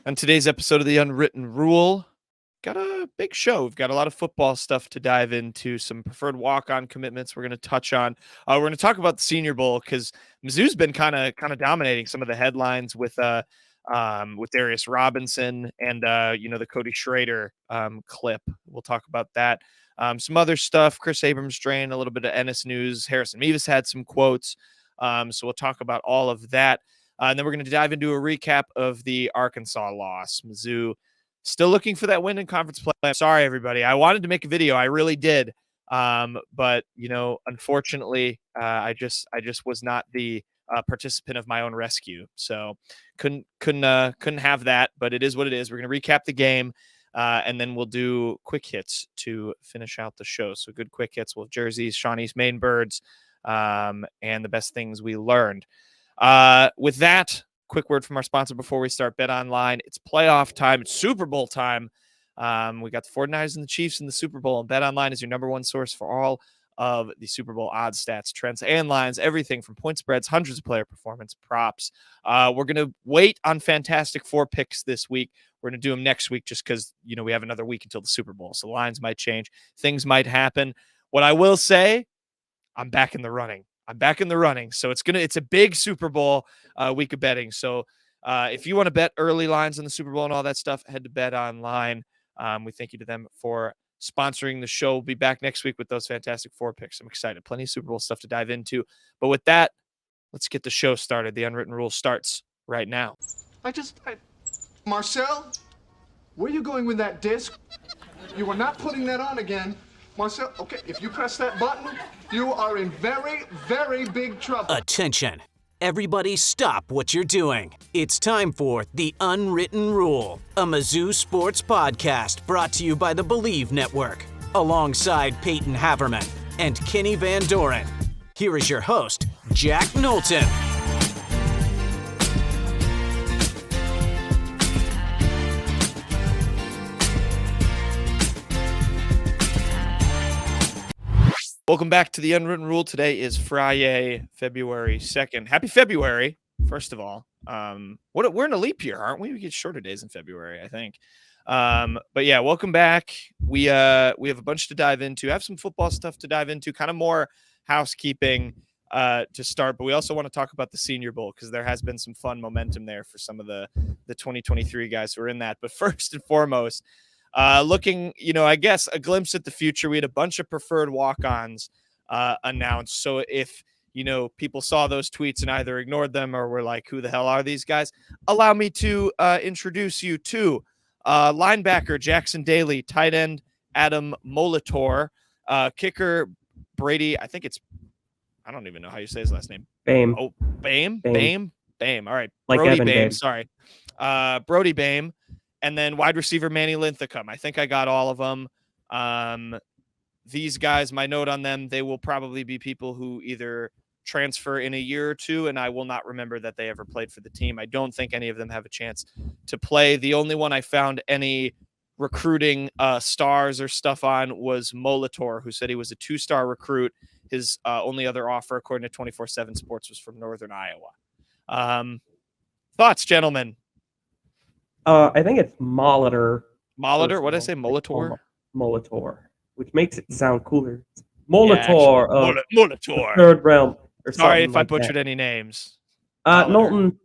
On today's episode of The Unwritten Rule, got a big show. We've got a lot of football stuff to dive into, some preferred walk-on commitments we're going to touch on. We're going to talk about the Senior Bowl because Mizzou's been kind of dominating some of the headlines with Darius Robinson and the Cody Schrader clip. We'll talk about that. Some other stuff, Kris Abrams-Draine, a little bit of Ennis news. Harrison Mevis had some quotes. So we'll talk about all of that. And then we're going to dive into a recap of the Arkansas loss. Mizzou still looking for that win in conference play. I'm sorry, everybody. I wanted to make a video. I really did. But, unfortunately, I just was not the participant of my own rescue. So couldn't have that. But it is what it is. We're going to recap the game. And then we'll do quick hits to finish out the show. So good quick hits. We'll have jerseys, Shawnee's main birds, and the best things we learned. With that, quick word from our sponsor before we start. Bet Online. It's playoff time. It's Super Bowl time. We got the 49ers and the Chiefs in the Super Bowl, and Bet Online is your number one source for all of the Super Bowl odds, stats, trends, and lines, everything from point spreads, hundreds of player performance, props. We're going to wait on Fantastic Four picks this week. We're going to do them next week just because, we have another week until the Super Bowl. So lines might change. Things might happen. What I will say, I'm back in the running. So it's a big Super Bowl week of betting. So if you want to bet early lines on the Super Bowl and all that stuff, head to Bet Online. We thank you to them for sponsoring the show. We'll be back next week with those Fantastic Four picks. I'm excited. Plenty of Super Bowl stuff to dive into. But with that, let's get the show started. The Unwritten Rule starts right now. Marcel, where are you going with that disc? You were not putting that on again. Marcel, okay, if you press that button, you are in very, very big trouble. Attention. Everybody stop what you're doing. It's time for The Unwritten Rule, a Mizzou sports podcast brought to you by the Believe Network, alongside Peyton Haverman and Kenny Van Doren. Here is your host, Jack Knowlton. Welcome back to The Unwritten Rule. Today is Friday, February 2nd. Happy February, first of all. We're in a leap year, aren't we? We get shorter days in February, I think. But yeah, welcome back. We have a bunch to dive into. I have some football stuff to dive into, kind of more housekeeping to start. But we also want to talk about the Senior Bowl because there has been some fun momentum there for some of the 2023 guys who are in that. But first and foremost, looking, I guess a glimpse at the future. We had a bunch of preferred walk-ons announced. So if, people saw those tweets and either ignored them or were like, who the hell are these guys? Allow me to introduce you to linebacker Jackson Daly, tight end Adam Molitor, kicker Brady. I don't even know how you say his last name. Bame. Oh, Bame. All right. Like Brody Evan Bame. Bame. Sorry. Brody Bame. And then wide receiver Manny Linthicum. I think I got all of them. These guys, my note on them, they will probably be people who either transfer in a year or two, and I will not remember that they ever played for the team. I don't think any of them have a chance to play. The only one I found any recruiting stars or stuff on was Molitor, who said he was a 2-star recruit. His only other offer, according to 24/7 Sports, was from Northern Iowa. Thoughts, gentlemen? I think it's Molitor. Molitor? What did I say? Molitor? Molitor, which makes it sound cooler. Molitor. Yeah, Molitor. Third realm. Sorry if I butchered any names. Knowlton,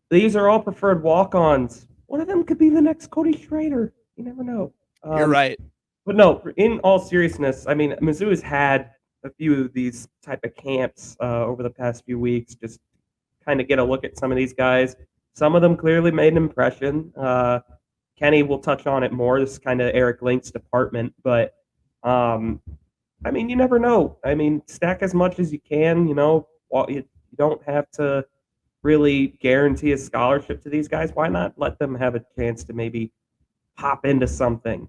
these are all preferred walk-ons. One of them could be the next Cody Schrader. You never know. You're right. But no, in all seriousness, Mizzou has had a few of these type of camps over the past few weeks, just kind of get a look at some of these guys. Some of them clearly made an impression. Kenny will touch on it more. This is kind of Eric Link's department. But, you never know. Stack as much as you can. You don't have to really guarantee a scholarship to these guys. Why not let them have a chance to maybe hop into something?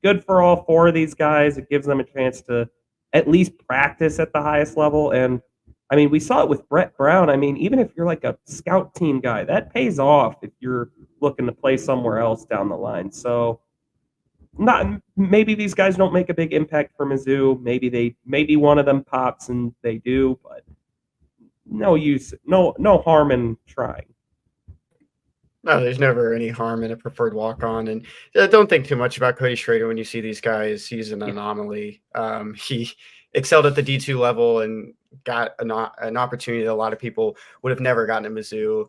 Good for all four of these guys. It gives them a chance to at least practice at the highest level. And we saw it with Brett Brown. Even if you're like a scout team guy, that pays off if you're looking to play somewhere else down the line. So maybe these guys don't make a big impact for Mizzou. Maybe one of them pops and they do, but no harm in trying. No, there's never any harm in a preferred walk-on, and don't think too much about Cody Schrader when you see these guys. He's an Yeah. anomaly. He excelled at the D2 level and got an opportunity that a lot of people would have never gotten at Mizzou.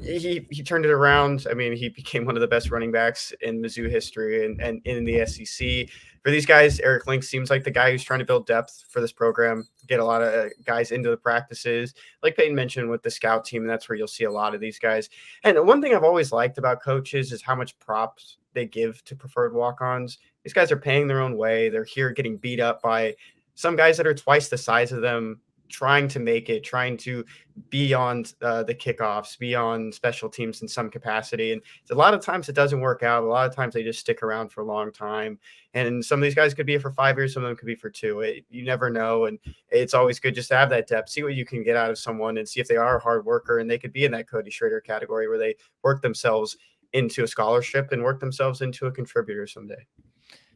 He turned it around. I mean, he became one of the best running backs in Mizzou history and in the SEC. For these guys, Eric Link seems like the guy who's trying to build depth for this program, get a lot of guys into the practices. Like Peyton mentioned with the scout team, that's where you'll see a lot of these guys. And one thing I've always liked about coaches is how much props they give to preferred walk-ons. These guys are paying their own way. They're here getting beat up by some guys that are twice the size of them, trying to make it, trying to be on the kickoffs, be on special teams in some capacity. And a lot of times it doesn't work out. A lot of times they just stick around for a long time. And some of these guys could be for 5 years. Some of them could be for 2. You never know. And it's always good just to have that depth, see what you can get out of someone and see if they are a hard worker. And they could be in that Cody Schrader category where they work themselves into a scholarship and work themselves into a contributor someday.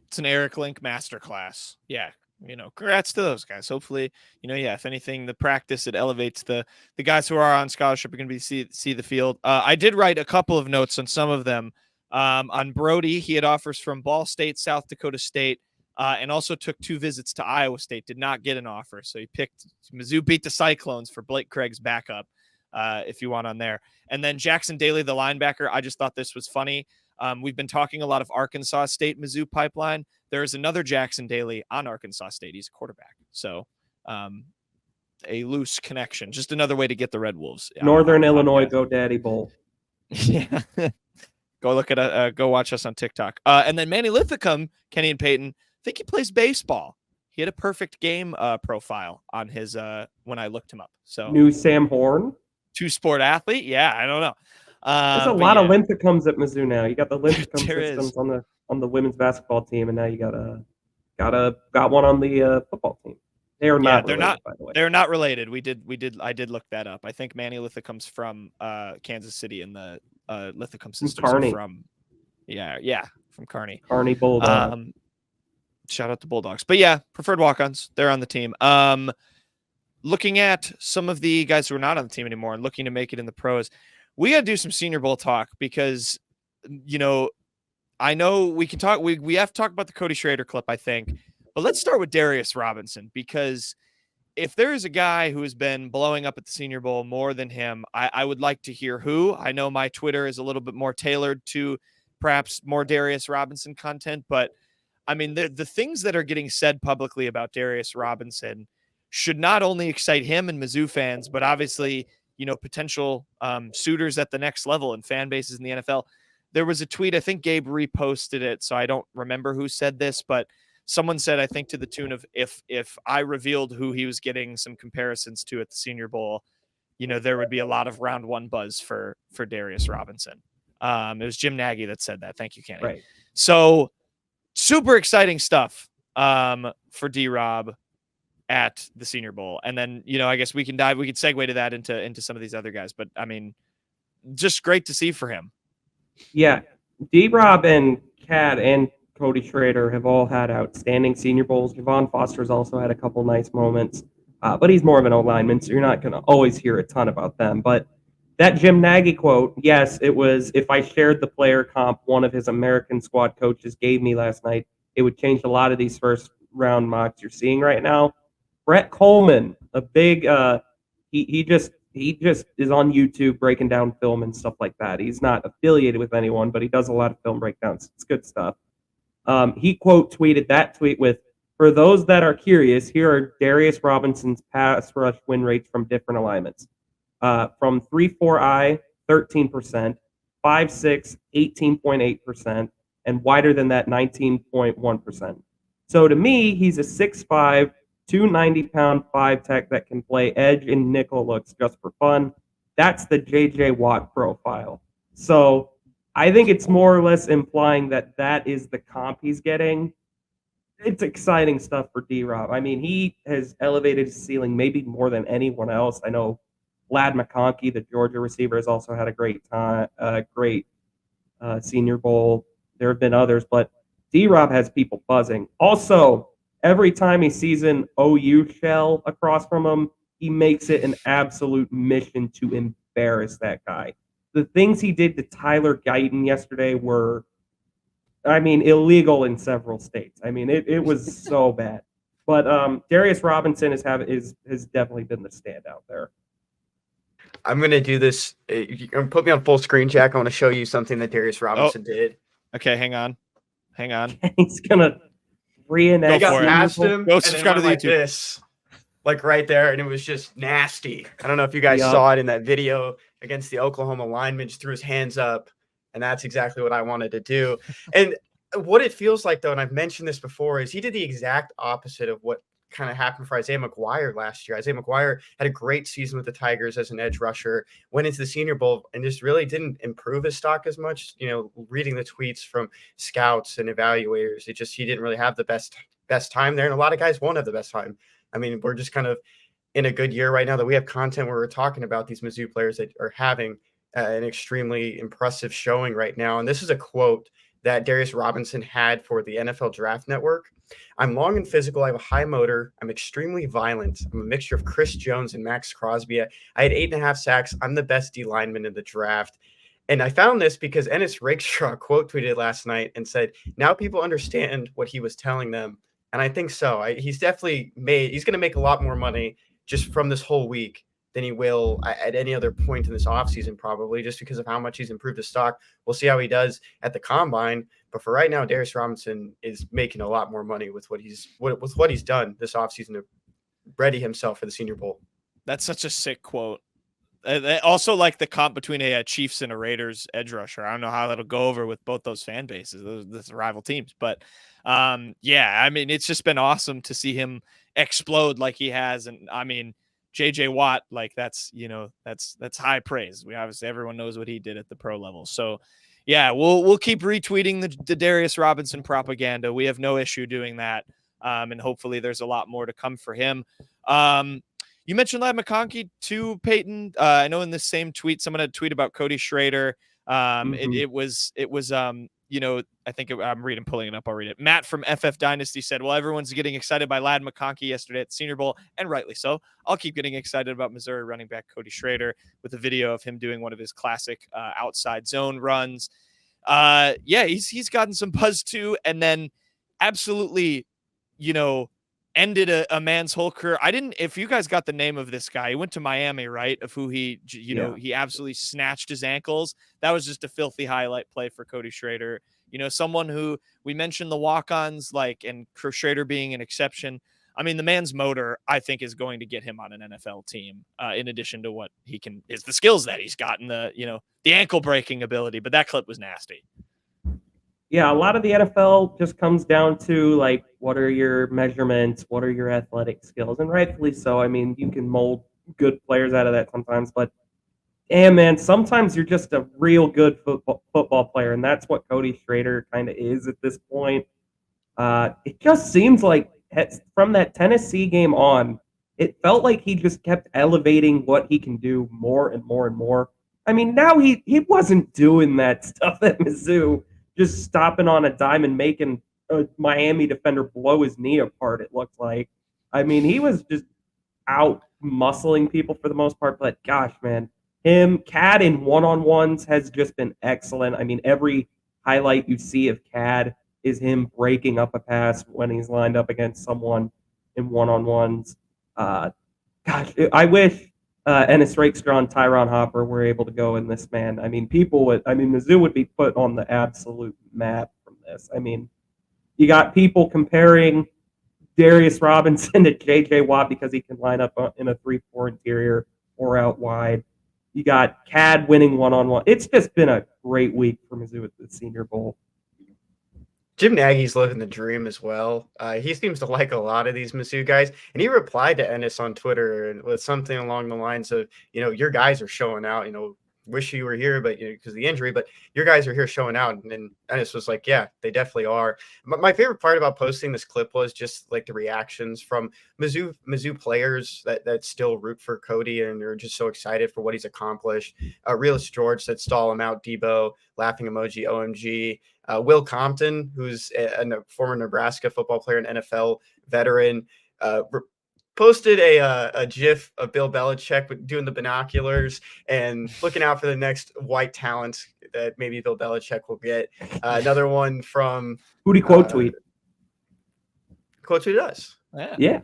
It's an Eric Link masterclass. Yeah. Congrats to those guys. Hopefully, if anything, the practice, it elevates the guys who are on scholarship are going to be see the field. I did write a couple of notes on some of them. On Brody, he had offers from Ball State, South Dakota State, and also took 2 visits to Iowa State, did not get an offer. So he picked Mizzou beat the Cyclones for Blake Craig's backup, if you want on there. And then Jackson Daly, the linebacker, I just thought this was funny. We've been talking a lot of Arkansas State Mizzou pipeline. There is another Jackson Daly on Arkansas State. He's a quarterback. So a loose connection. Just another way to get the Red Wolves. Northern Illinois Go Daddy Bowl. Yeah. Go watch us on TikTok. And then Manny Lithicum, Kenny and Peyton, I think he plays baseball. He had a perfect game profile on his when I looked him up. So New Sam Horn. 2-sport athlete. Yeah, I don't know. There's a lot of Linthicums at Mizzou now. You got the Linthicum systems is. on the women's basketball team, and now you got one on the football team. They are not. They're related, not. By the way. They're not related. I did look that up. I think Manny Lithicum's from Kansas City, and the Lithicum sisters are from from Kearney. Kearney Bulldogs. Shout out to Bulldogs. But yeah, preferred walk-ons. They're on the team. Looking at some of the guys who are not on the team anymore and looking to make it in the pros, we got to do some Senior Bowl talk because, I know we can talk. We have to talk about the Cody Schrader clip, I think. But let's start with Darius Robinson, because if there is a guy who has been blowing up at the Senior Bowl more than him, I would like to hear who. I know my Twitter is a little bit more tailored to perhaps more Darius Robinson content, but I mean, the things that are getting said publicly about Darius Robinson should not only excite him and Mizzou fans, but obviously, potential suitors at the next level and fan bases in the NFL. There was a tweet, I think Gabe reposted it, so I don't remember who said this, but someone said, I think to the tune of, if I revealed who he was getting some comparisons to at the Senior Bowl, there would be a lot of round 1 buzz for Darius Robinson. It was Jim Nagy that said that. Thank you, Kenny. Right. So super exciting stuff for D-Rob at the Senior Bowl. And then, I guess we could segue to that into some of these other guys, but I mean, just great to see for him. Yeah. D-Rob and Cat and Cody Schrader have all had outstanding Senior Bowls. Javon Foster's also had a couple nice moments, but he's more of an O-lineman, so you're not going to always hear a ton about them. But that Jim Nagy quote, yes, it was, if I shared the player comp one of his American squad coaches gave me last night, it would change a lot of these first round mocks you're seeing right now. Brett Coleman, a big, he just is on YouTube breaking down film and stuff like that. He's not affiliated with anyone, but he does a lot of film breakdowns. It's good stuff. He quote tweeted that tweet with, for those that are curious, here are Darius Robinson's pass rush win rates from different alignments. From 3-4-I, 13%, 5-6, 18.8%, and wider than that, 19.1%. So to me, he's a 6'5", 290-pound 5-tech that can play edge and nickel looks just for fun. That's the J.J. Watt profile. So I think it's more or less implying that that is the comp he's getting. It's exciting stuff for D-Rob. I mean, he has elevated his ceiling maybe more than anyone else. I know Lad McConkey, the Georgia receiver, has also had a great time, Senior Bowl. There have been others, but D-Rob has people buzzing. Also, every time he sees an OU shell across from him, he makes it an absolute mission to embarrass that guy. the things he did to Tyler Guyton yesterday were, I mean, illegal in several states. I mean, it was so bad. But Darius Robinson has definitely been the standout there. I'm going to do this. You're going to put me on full screen, Jack. I want to show you something that Darius Robinson did. Okay, hang on. He's going to reenact. He got for it. past him Go and subscribe then to went the like YouTube. this, like right there, and it was just nasty. I don't know if you guys Yup. saw it in that video against the Oklahoma lineman, just threw his hands up, and that's exactly what I wanted to do. And what it feels like, though, and I've mentioned this before, is he did the exact opposite of what kind of happened for Isaiah McGuire last year. Isaiah McGuire had a great season with the Tigers as an edge rusher, went into the Senior Bowl and just really didn't improve his stock as much. You know, reading the tweets from scouts and evaluators, he didn't really have the best time there, and a lot of guys won't have the best time. I mean, we're just kind of in a good year right now that we have content where we're talking about these Mizzou players that are having an extremely impressive showing right now. And this is a quote that Darius Robinson had for the NFL Draft Network. "I'm long and physical. I have a high motor. I'm extremely violent. I'm a mixture of Chris Jones and Max Crosby. I had 8.5 sacks. I'm the best D lineman in the draft." And I found this because Ennis Rakestraw quote tweeted last night and said, "Now people understand what he was telling them." And I think so. He's going to make a lot more money just from this whole week than he will at any other point in this offseason, probably, just because of how much he's improved his stock. We'll see how he does at the combine. But for right now, Darius Robinson is making a lot more money with what he's done this offseason to ready himself for the Senior Bowl. That's such a sick quote. Also, like the comp between a Chiefs and a Raiders edge rusher. I don't know how that'll go over with both those fan bases, those rival teams. But yeah, I mean, it's just been awesome to see him explode like he has. And I mean, JJ Watt, like that's high praise. Everyone knows what he did at the pro level. So yeah, we'll keep retweeting the Darius Robinson propaganda. We have no issue doing that. And hopefully there's a lot more to come for him. You mentioned Ladd McConkey too, Peyton. I know in this same tweet, someone had a tweet about Cody Schrader. It was I think I'm pulling it up. I'll read it. Matt from FF Dynasty said, "Well, everyone's getting excited by Ladd McConkey yesterday at the Senior Bowl, and rightly so. I'll keep getting excited about Missouri running back Cody Schrader with a video of him doing one of his classic outside zone runs." Yeah, he's gotten some buzz too, and then absolutely, ended a man's whole career. If you guys got the name of this guy, he went to Miami, right? Of who he absolutely snatched his ankles. That was just a filthy highlight play for Cody Schrader. Someone who we mentioned the walk-ons, and Schrader being an exception. I mean, the man's motor, I think, is going to get him on an NFL team. In addition to what is the skills that he's got and the ankle breaking ability. But that clip was nasty. Yeah, a lot of the NFL just comes down to what are your measurements, what are your athletic skills, and rightfully so. I mean, you can mold good players out of that sometimes, but man, sometimes you're just a real good football player, and that's what Cody Schrader kind of is at this point. It just seems like from that Tennessee game on, it felt like he just kept elevating what he can do more and more and more. I mean, now he wasn't doing that stuff at Mizzou, just stopping on a dime and making a Miami defender blow his knee apart, it looked like. I mean, he was just out muscling people for the most part, but gosh, man, Cad in one-on-ones has just been excellent. I mean, every highlight you see of Cad is him breaking up a pass when he's lined up against someone in one-on-ones. Gosh, I wish Ennis Rakestraw and Tyron Hopper were able to go in this, man. I mean, Mizzou would be put on the absolute map from this. I mean, you got people comparing Darius Robinson to J.J. Watt because he can line up in a 3-4 interior or out wide. You got Cad winning one-on-one. It's just been a great week for Mizzou at the Senior Bowl. Jim Nagy's living the dream as well. He seems to like a lot of these Mizzou guys, and he replied to Ennis on Twitter with something along the lines of, your guys are showing out. Wish you were here, but because of the injury, but your guys are here showing out. And Ennis was like, yeah, they definitely are. But my favorite part about posting this clip was just the reactions from Mizzou players that still root for Cody and are just so excited for what he's accomplished. Realist George said, "Stall him out, Debo," laughing emoji, OMG. Will Compton, who's a former Nebraska football player and NFL veteran, posted a GIF of Bill Belichick doing the binoculars and looking out for the next white talent that maybe Bill Belichick will get. Another one from Who'd he quote tweet? Quote tweeted us. Yeah.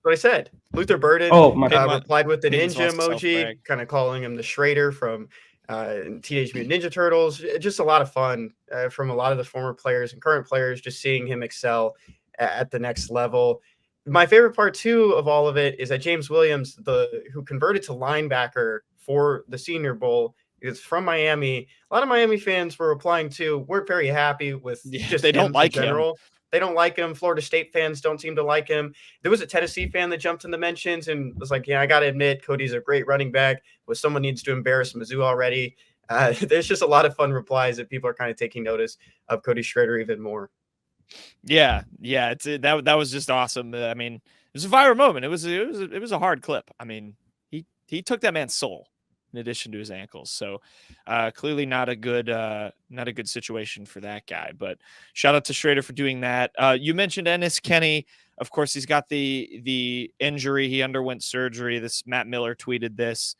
What I said. Luther Burden replied with the ninja emoji, kind of calling him the Schrader from Teenage Mutant Ninja Turtles. Just a lot of fun from a lot of the former players and current players, just seeing him excel at the next level. My favorite part, too, of all of it is that James Williams, who converted to linebacker for the Senior Bowl, is from Miami. A lot of Miami fans were replying to, weren't very happy with just they don't like in general. They don't like him. Florida State fans don't seem to like him. There was a Tennessee fan that jumped in the mentions and was like, yeah, I got to admit, Cody's a great running back. But someone needs to embarrass Mizzou already. There's just a lot of fun replies that people are kind of taking notice of Cody Schrader even more. Yeah. That was just awesome. I mean, it was a viral moment. It was a hard clip. I mean, he took that man's soul in addition to his ankles. So clearly not a good situation for that guy, but shout out to Schrader for doing that. You mentioned Ennis Kenny. Of course, he's got the injury. He underwent surgery. This Matt Miller tweeted this.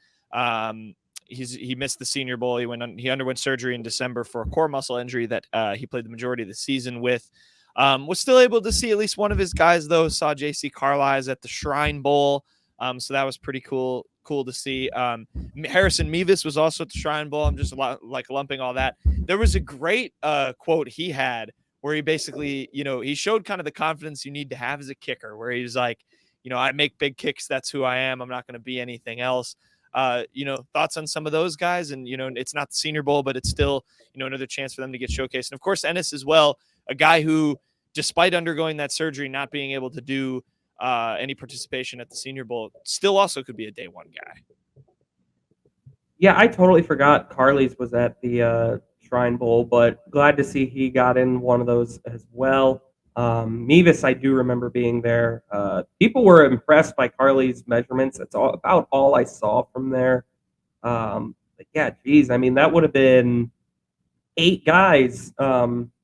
He missed the Senior Bowl. He underwent surgery in December for a core muscle injury that he played the majority of the season with. Was still able to see at least one of his guys, though. Saw JC Carlisle at the Shrine Bowl. So that was pretty cool to see. Harrison Mevis was also at the Shrine Bowl. I'm just lumping all that. There was a great quote he had where he basically, he showed kind of the confidence you need to have as a kicker, where he's like, I make big kicks. That's who I am. I'm not going to be anything else. Thoughts on some of those guys? And, it's not the Senior Bowl, but it's still, another chance for them to get showcased. And of course, Ennis as well, a guy who, despite undergoing that surgery, not being able to do any participation at the Senior Bowl, still also could be a day one guy. Yeah, I totally forgot Carly's was at the Shrine Bowl, but glad to see he got in one of those as well. Mevis, I do remember being there. People were impressed by Carly's measurements. That's about all I saw from there. But yeah, geez, I mean, that would have been 8 guys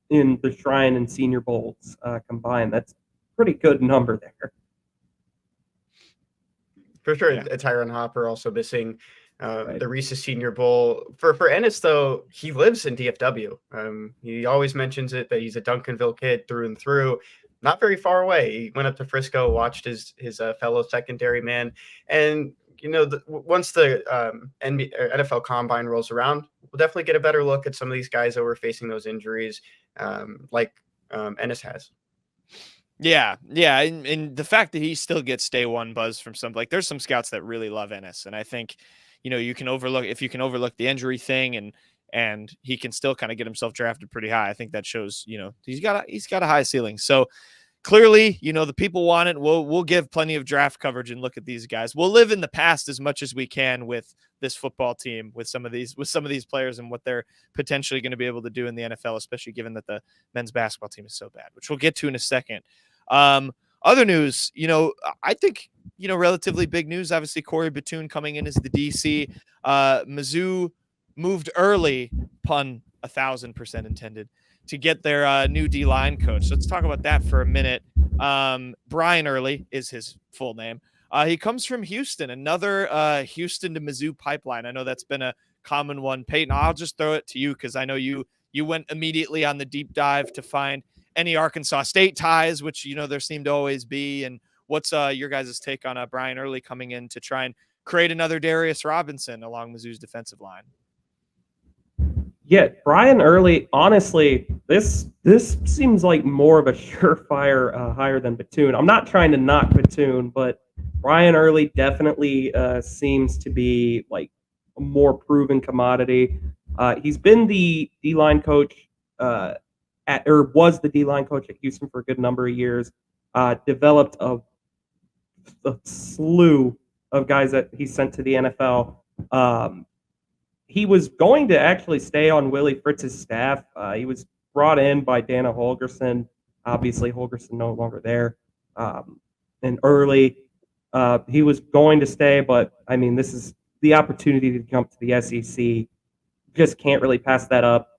in the Shrine and Senior Bowls combined. That's a pretty good number there. For sure, yeah. Tyron Hopper also missing the Reese Senior Bowl. For Ennis, though, he lives in DFW. He always mentions it, that he's a Duncanville kid through and through. Not very far away. He went up to Frisco, watched his fellow secondary man. And, once the NFL Combine rolls around, we'll definitely get a better look at some of these guys that were facing those injuries like Ennis has. Yeah. And the fact that he still gets day one buzz from there's some scouts that really love Ennis. And I think, you can overlook the injury thing and he can still kind of get himself drafted pretty high. I think that shows, he's got a high ceiling. So clearly, the people want it. We'll give plenty of draft coverage and look at these guys. We'll live in the past as much as we can with this football team, with some of these players and what they're potentially going to be able to do in the NFL, especially given that the men's basketball team is so bad, which we'll get to in a second. Other news, I think, relatively big news. Obviously, Corey Batoon coming in as the DC. Mizzou moved early, pun 1,000% intended, to get their new D-line coach. So let's talk about that for a minute. Brian Early is his full name. He comes from Houston, another Houston to Mizzou pipeline. I know that's been a common one. Peyton, I'll just throw it to you because I know you went immediately on the deep dive to find any Arkansas State ties, which, there seem to always be. And what's your guys' take on Brian Early coming in to try and create another Darius Robinson along Mizzou's defensive line? Yeah, Brian Early, honestly, this seems like more of a surefire hire than Batoon. I'm not trying to knock Batoon, but Brian Early definitely seems to be like a more proven commodity. He's been the D-line coach was the D-line coach at Houston for a good number of years. Developed a slew of guys that he sent to the NFL. He was going to actually stay on Willie Fritz's staff. He was brought in by Dana Holgerson. Obviously, Holgerson no longer there. And Early, he was going to stay, but I mean, this is the opportunity to jump to the SEC. Just can't really pass that up.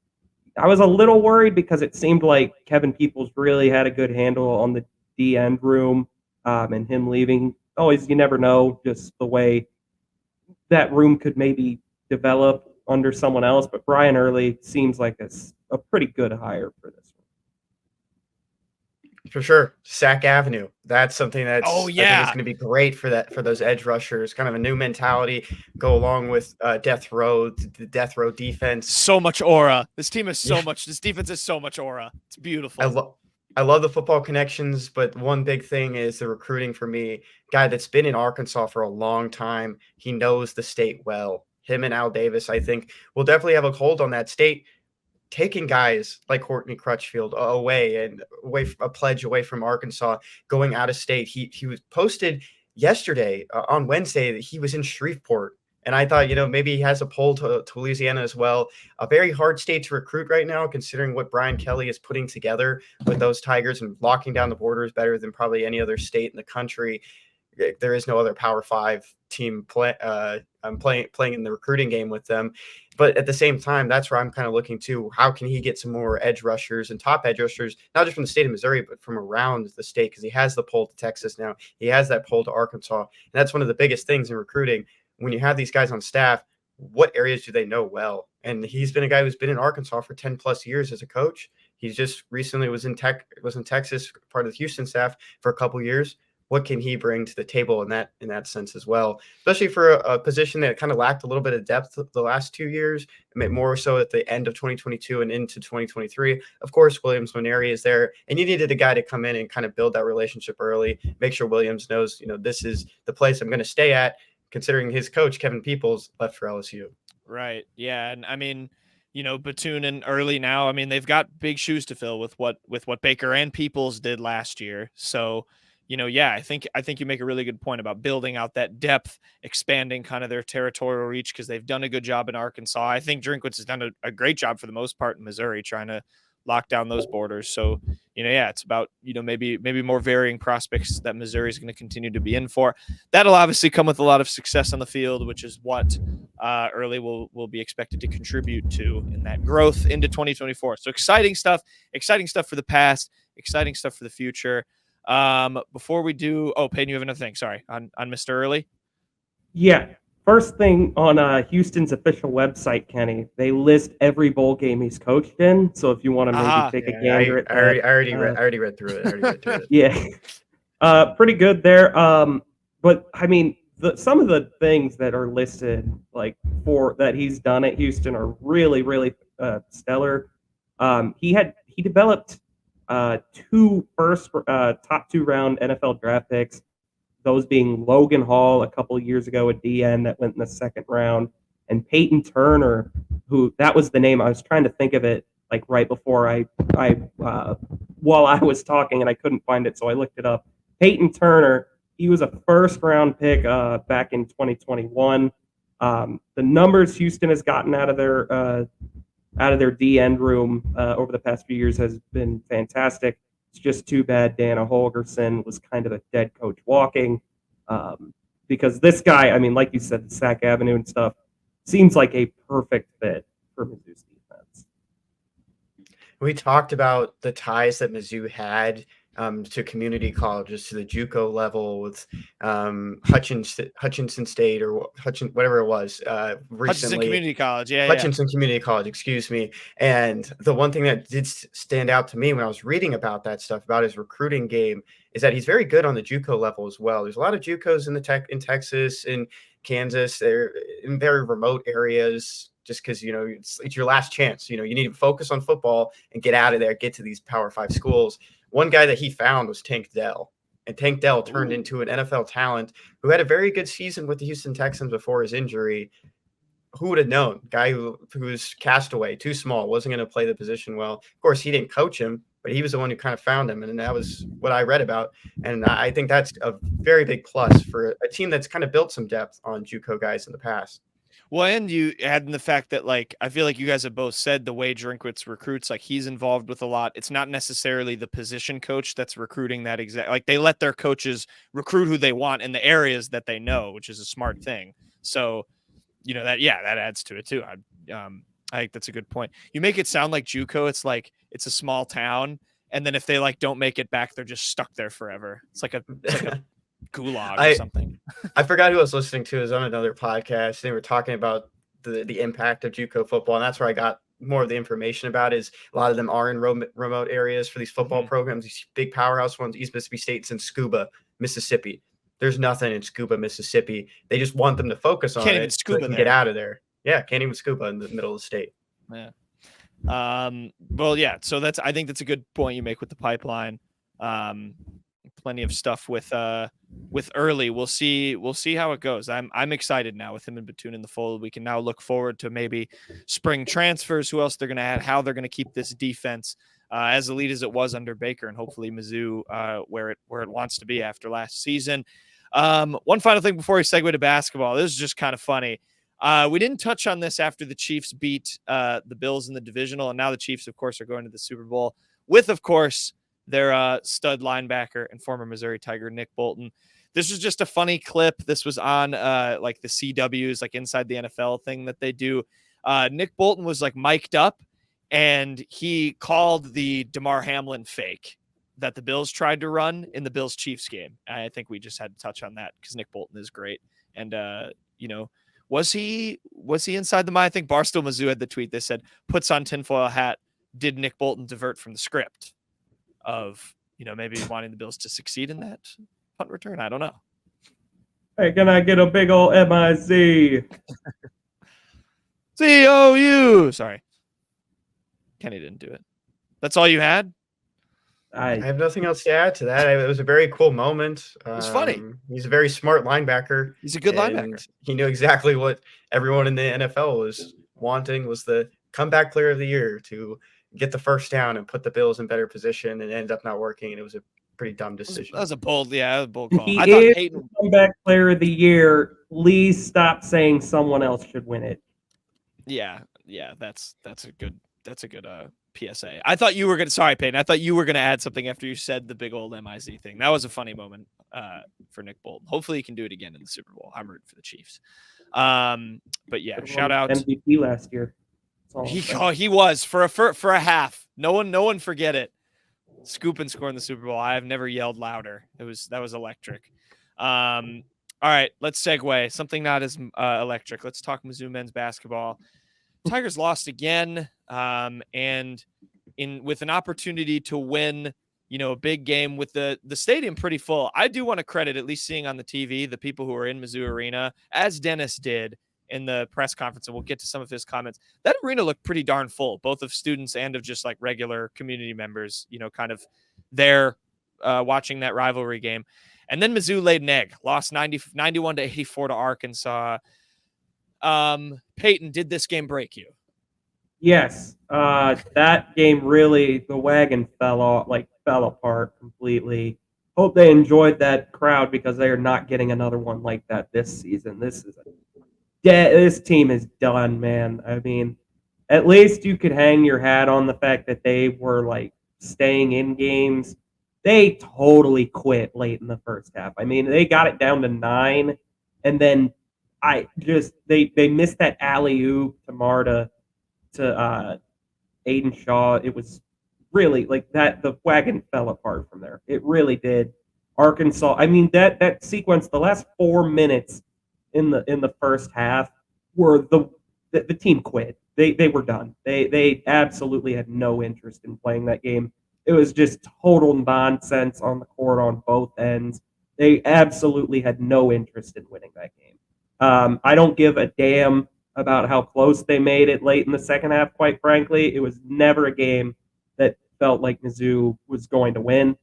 I was a little worried because it seemed like Kevin Peoples really had a good handle on the D end room, and him leaving always, you never know just the way that room could maybe develop under someone else. But Brian Early seems like a pretty good hire for this one. For sure. Sack Avenue. That's something Oh I think is yeah. going to be great for those edge rushers. Kind of a new mentality, go along with death row, the death row defense. So much aura. This team has so Yeah. much. This defense has so much aura. It's beautiful. I love the football connections, but one big thing is the recruiting for me. Guy that's been in Arkansas for a long time. He knows the state well. Him and Al Davis, I think, will definitely have a hold on that state, taking guys like Courtney Crutchfield away a pledge away from Arkansas, going out of state. He was posted yesterday on Wednesday that he was in Shreveport. And I thought, maybe he has a pull to Louisiana as well. A very hard state to recruit right now, considering what Brian Kelly is putting together with those Tigers and locking down the borders better than probably any other state in the country. There is no other Power 5 team playing in the recruiting game with them. But at the same time, that's where I'm kind of looking to how can he get some more edge rushers and top edge rushers, not just from the state of Missouri, but from around the state, because he has the pull to Texas now. He has that pull to Arkansas. And that's one of the biggest things in recruiting. When you have these guys on staff, what areas do they know well? And he's been a guy who's been in Arkansas for 10 plus years as a coach. He just recently was in Texas, part of the Houston staff for a couple years. What can he bring to the table in that sense as well, especially for a position that kind of lacked a little bit of depth the last 2 years, more so at the end of 2022 and into 2023. Of course, Williams Nwaneri is there, and you needed a guy to come in and kind of build that relationship early, make sure Williams knows, this is the place I'm going to stay at, considering his coach, Kevin Peoples, left for LSU. Right. Yeah. And I mean, Batoon and Early now, I mean, they've got big shoes to fill with what Baker and Peoples did last year. So, yeah, I think you make a really good point about building out that depth, expanding kind of their territorial reach, because they've done a good job in Arkansas. I think Drinkwitz has done a great job for the most part in Missouri, trying to lock down those borders. So, yeah, it's about, maybe more varying prospects that Missouri is going to continue to be in for. That'll obviously come with a lot of success on the field, which is what Early will be expected to contribute to in that growth into 2024. So exciting stuff for the past, exciting stuff for the future. Before we do, Peyton, you have another thing. Sorry, on Mr. Early. Yeah. First thing on Houston's official website, Kenny, they list every bowl game he's coached in. So if you want to maybe take a gander at that. I already read through it. Yeah. Pretty good there. But I mean, some of the things that are listed that he's done at Houston are really, really stellar. He developed top 2 round NFL draft picks, those being Logan Hall a couple of years ago, a DN that went in the 2nd round, and Peyton Turner, who that was the name. I was trying to think of it right before while I was talking, and I couldn't find it, so I looked it up. Peyton Turner, he was a 1st round pick back in 2021. The numbers Houston has gotten out of their D-end room over the past few years has been fantastic. It's just too bad Dana Holgerson was kind of a dead coach walking, because this guy, I mean, like you said, the Sack Avenue and stuff, seems like a perfect fit for Mizzou's defense. We talked about the ties that Mizzou had to community colleges, to the JUCO level with Hutchinson State or whatever it was recently. Hutchinson Community College, Hutchinson Community College, excuse me. And the one thing that did stand out to me when I was reading about that stuff, about his recruiting game, is that he's very good on the JUCO level as well. There's a lot of JUCOs in Texas, in Kansas, they're in very remote areas. Just because, it's your last chance. You need to focus on football and get out of there, get to these Power 5 schools. One guy that he found was Tank Dell. And Tank Dell turned into an NFL talent who had a very good season with the Houston Texans before his injury. Who would have known? Guy who was cast away, too small, wasn't going to play the position well. Of course, he didn't coach him, but he was the one who kind of found him. And that was what I read about. And I think that's a very big plus for a team that's kind of built some depth on JUCO guys in the past. Well, and you add in the fact that, I feel like you guys have both said the way Drinkwitz recruits, he's involved with a lot. It's not necessarily the position coach that's recruiting that exact. They let their coaches recruit who they want in the areas that they know, which is a smart thing. So, that adds to it too. I think that's a good point. You make it sound like JUCO, it's a small town, and then if they don't make it back, they're just stuck there forever. It's like a gulag or something. I forgot who I was listening to. It was on another podcast. They were talking about the impact of JUCO football, and that's where I got more of the information about. Is a lot of them are in remote areas for these football programs. These big powerhouse ones, East Mississippi State's in Scuba, Mississippi. There's nothing in Scuba, Mississippi. They just want them to focus on it so they can get out of there. Yeah, can't even scuba in the middle of the state. Yeah. Well, yeah. So I think that's a good point you make with the pipeline. Plenty of stuff with Early. We'll see how it goes. I'm excited now with him and Batoon in the fold. We can now look forward to maybe spring transfers, who else they're going to add, how they're going to keep this defense as elite as it was under Baker, and hopefully Mizzou where it wants to be after last season. One final thing before we segue to basketball. This is just kind of funny. We didn't touch on this after the Chiefs beat the Bills in the divisional, and now the Chiefs, of course, are going to the Super Bowl with, of course, their stud linebacker and former Missouri Tiger Nick Bolton. This was just a funny clip. This was on like the CW's, like Inside the NFL thing that they do. Nick Bolton was like mic'd up, and he called the DeMar Hamlin fake that the Bills tried to run in the Bills-Chiefs game. I think we just had to touch on that because Nick Bolton is great. And, was he inside the mind? I think Barstool Mizzou had the tweet. They said, puts on tinfoil hat. Did Nick Bolton divert from the script of, maybe wanting the Bills to succeed in that punt return? I don't know. Hey, can I get a big old MIZ? COU. Sorry. Kenny didn't do it. That's all you had? I have nothing else to add to that. It was a very cool moment. It was funny. He's a very smart linebacker. He's a good linebacker. He knew exactly what everyone in the NFL was wanting, was the comeback player of the year, to get the first down and put the Bills in better position, and it ended up not working. And it was a pretty dumb decision. That was a bold call. He is the comeback player of the year. Please stop saying someone else should win it. Yeah, that's a good PSA. I thought you were going to, sorry, Peyton. I thought you were going to add something after you said the big old MIZ thing. That was a funny moment for Nick Bolton. Hopefully he can do it again in the Super Bowl. I'm rooting for the Chiefs. But yeah, shout out. MVP last year. He was for a half. No one forget it. Scoop and score in the Super Bowl. I have never yelled louder. That was electric. All right, let's segue. Something not as electric. Let's talk Mizzou men's basketball. Tigers lost again, and with an opportunity to win, a big game with the stadium pretty full. I do want to credit, at least seeing on the TV, the people who are in Mizzou Arena, as Dennis did in the press conference, and we'll get to some of his comments. That arena looked pretty darn full, both of students and of just like regular community members, kind of there watching that rivalry game. And then Mizzou laid an egg, lost 91-84 to Arkansas. Peyton, did this game break you? Yes. That game really, the wagon fell apart completely. Hope they enjoyed that crowd, because they are not getting another one like that this season. This team is done, man. I mean, at least you could hang your hat on the fact that they were like staying in games. They totally quit late in the first half. I mean, they got it down to 9, and then they missed that alley-oop to Marta to Aiden Shaw. It was really like that. The wagon fell apart from there. It really did. Arkansas. I mean, that sequence, the last 4 minutes in the first half, were the team quit. They were done. They absolutely had no interest in playing that game. It was just total nonsense on the court on both ends. They absolutely had no interest in winning that game. I don't give a damn about how close they made it late in the second half, quite frankly. It was never a game that felt like Mizzou was going to win.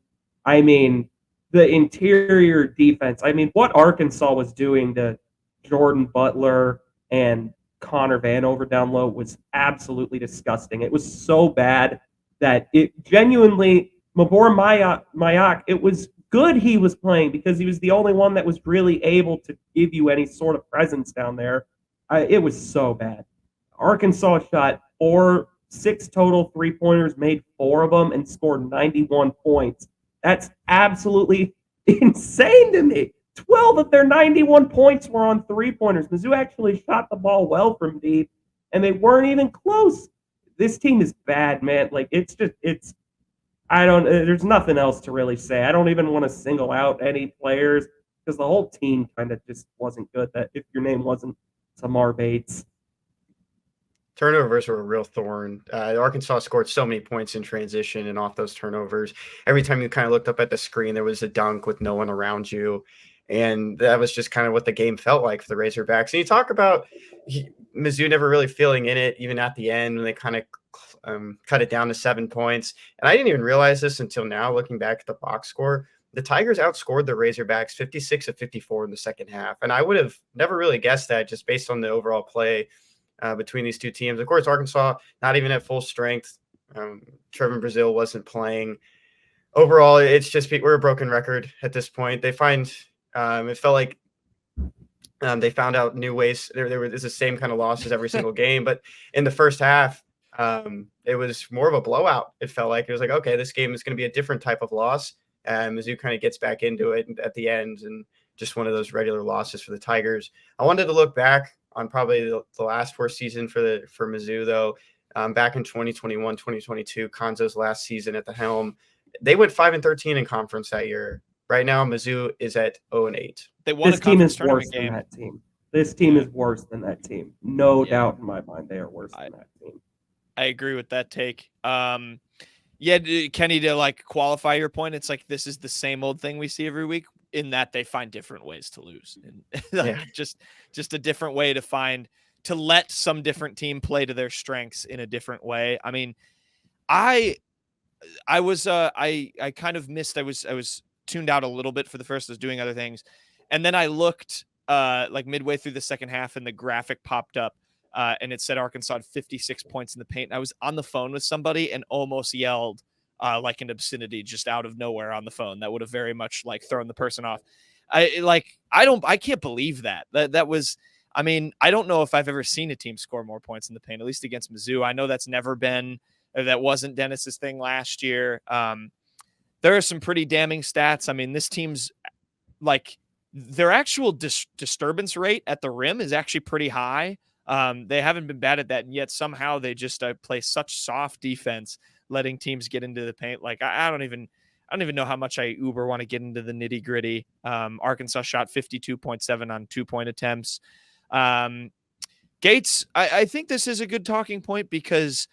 I mean, the interior defense, what Arkansas was doing to Jordan Butler and Connor Vanover down low was absolutely disgusting. It was so bad that it genuinely, Mabor Mayak, it was good he was playing, because he was the only one that was really able to give you any sort of presence down there. It was so bad. Arkansas shot 6 total three-pointers, made 4 of them, and scored 91 points. That's absolutely insane to me. 12 of their 91 points were on three-pointers. Mizzou actually shot the ball well from deep, and they weren't even close. This team is bad, man. There's nothing else to really say. I don't even want to single out any players, because the whole team kind of just wasn't good. That if your name wasn't Tamar Bates. Turnovers were a real thorn. Arkansas scored so many points in transition and off those turnovers. Every time you kind of looked up at the screen, there was a dunk with no one around you. And that was just kind of what the game felt like for the Razorbacks. And you talk about Mizzou never really feeling in it, even at the end when they kind of cut it down to 7 points. And I didn't even realize this until now, looking back at the box score. The Tigers outscored the Razorbacks 56-54 in the second half. And I would have never really guessed that just based on the overall play between these two teams. Of course, Arkansas not even at full strength. Trevin Brazile wasn't playing. Overall, it's just we're a broken record at this point. They find it felt like they found out new ways. There was the same kind of losses every single game, but in the first half, it was more of a blowout. It felt like it was like, okay, this game is going to be a different type of loss. Mizzou kind of gets back into it at the end, and just one of those regular losses for the Tigers. I wanted to look back on probably the last 4 season for Mizzou, though. Back in 2021, 2022, Konzo's last season at the helm, they went 5-13 in conference that year. Right now, Mizzou is at 0-8. They won This a team conference is tournament worse game. than that team. This team is worse than that team. No doubt in my mind, they are worse than that team. I agree with that take. Yeah, Kenny, to like qualify your point, it's like this is the same old thing we see every week in that they find different ways to lose. And like just a different way to let some different team play to their strengths in a different way. I mean, I kind of missed, I was tuned out a little bit for the first, I was doing other things. And then I looked like midway through the second half and the graphic popped up. And it said Arkansas had 56 points in the paint. And I was on the phone with somebody and almost yelled like an obscenity just out of nowhere on the phone. That would have very much like thrown the person off. I can't believe that. That was, I mean, I don't know if I've ever seen a team score more points in the paint, at least against Mizzou. I know that wasn't Dennis's thing last year. There are some pretty damning stats. I mean, this team's like their actual disturbance rate at the rim is actually pretty high. They haven't been bad at that, and yet somehow they just play such soft defense, letting teams get into the paint. Like I don't even know how much I want to get into the nitty gritty. Arkansas shot 52.7 on 2-point attempts. Gates, I think this is a good talking point because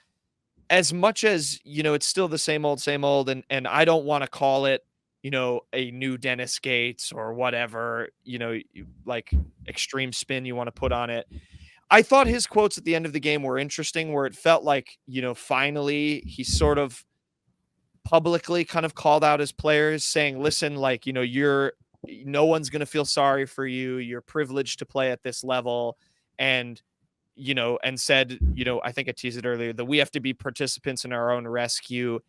as much as, it's still the same old, and I don't want to call it, a new Dennis Gates or whatever, like extreme spin you want to put on it. I thought his quotes at the end of the game were interesting, where it felt like, finally he sort of publicly kind of called out his players saying, listen, like, no one's going to feel sorry for you. You're privileged to play at this level. And, and said, I think I teased it earlier, that we have to be participants in our own rescue.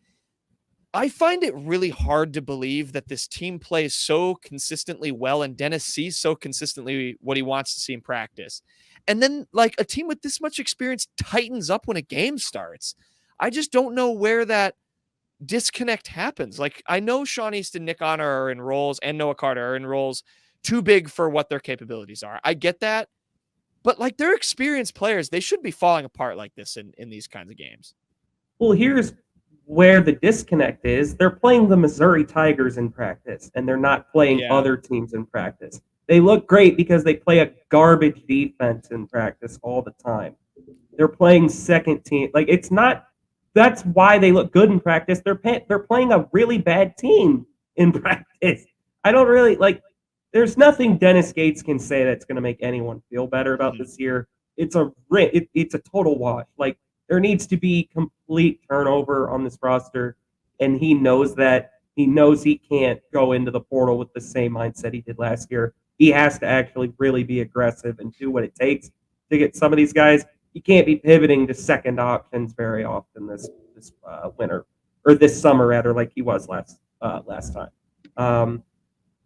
I find it really hard to believe that this team plays so consistently well and Dennis sees so consistently what he wants to see in practice. And then like a team with this much experience tightens up when a game starts. I just don't know where that disconnect happens. Like I know Sean East and Nick Honor are in roles and Noah Carter are in roles too big for what their capabilities are. I get that. But like they're experienced players. They should be falling apart like this in these kinds of games. Well, here's where the disconnect is. They're playing the Missouri Tigers in practice, and they're not playing other teams in practice. They look great because they play a garbage defense in practice all the time. They're playing second team. Like it's not. That's why they look good in practice. They're playing a really bad team in practice. I don't really like. There's nothing Dennis Gates can say that's going to make anyone feel better about this year. It's a total wash. Like there needs to be complete turnover on this roster, and he knows that. He knows he can't go into the portal with the same mindset he did last year. He has to actually really be aggressive and do what it takes to get some of these guys. You can't be pivoting to second options very often this winter or this summer rather, like he was last time.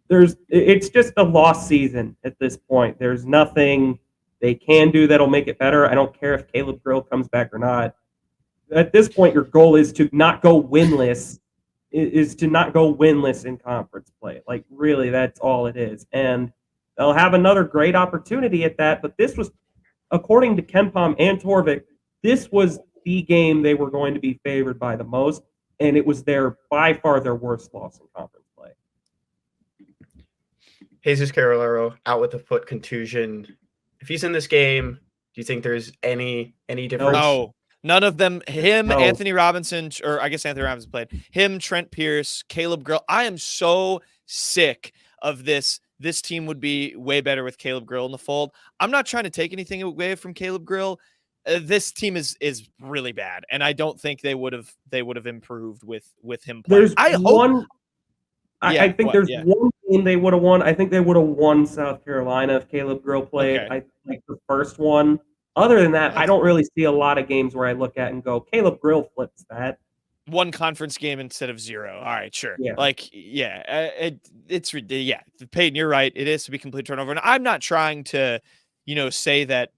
It's just a lost season at this point. There's nothing they can do that'll make it better. I don't care if Caleb Grill comes back or not. At this point, your goal is to not go winless. Is to not go winless in conference play. Like really, that's all it is. And they'll have another great opportunity at that. But this was, according to KenPom and Torvik, this was the game they were going to be favored by the most, and it was by far their worst loss in conference play. Jesus Carolero out with a foot contusion. If he's in this game, do you think there's any difference? No, none of them. Him, No. Anthony Robinson, or I guess Anthony Robinson played. Him, Trent Pierce, Caleb Grill. I am so sick of this. This team would be way better with Caleb Grill in the fold. I'm not trying to take anything away from Caleb Grill. This team is really bad, and I don't think they would have improved with him playing. There's I one. hope. I think there's one game they would have won. I think they would have won South Carolina if Caleb Grill played. Okay. I think the first one. Other than that, I don't really see a lot of games where I look at and go, Caleb Grill flips that. One conference game instead of 0. All right, sure. Yeah. It's ridiculous. Yeah, Peyton, you're right. It is to be complete turnover. And I'm not trying to, say that,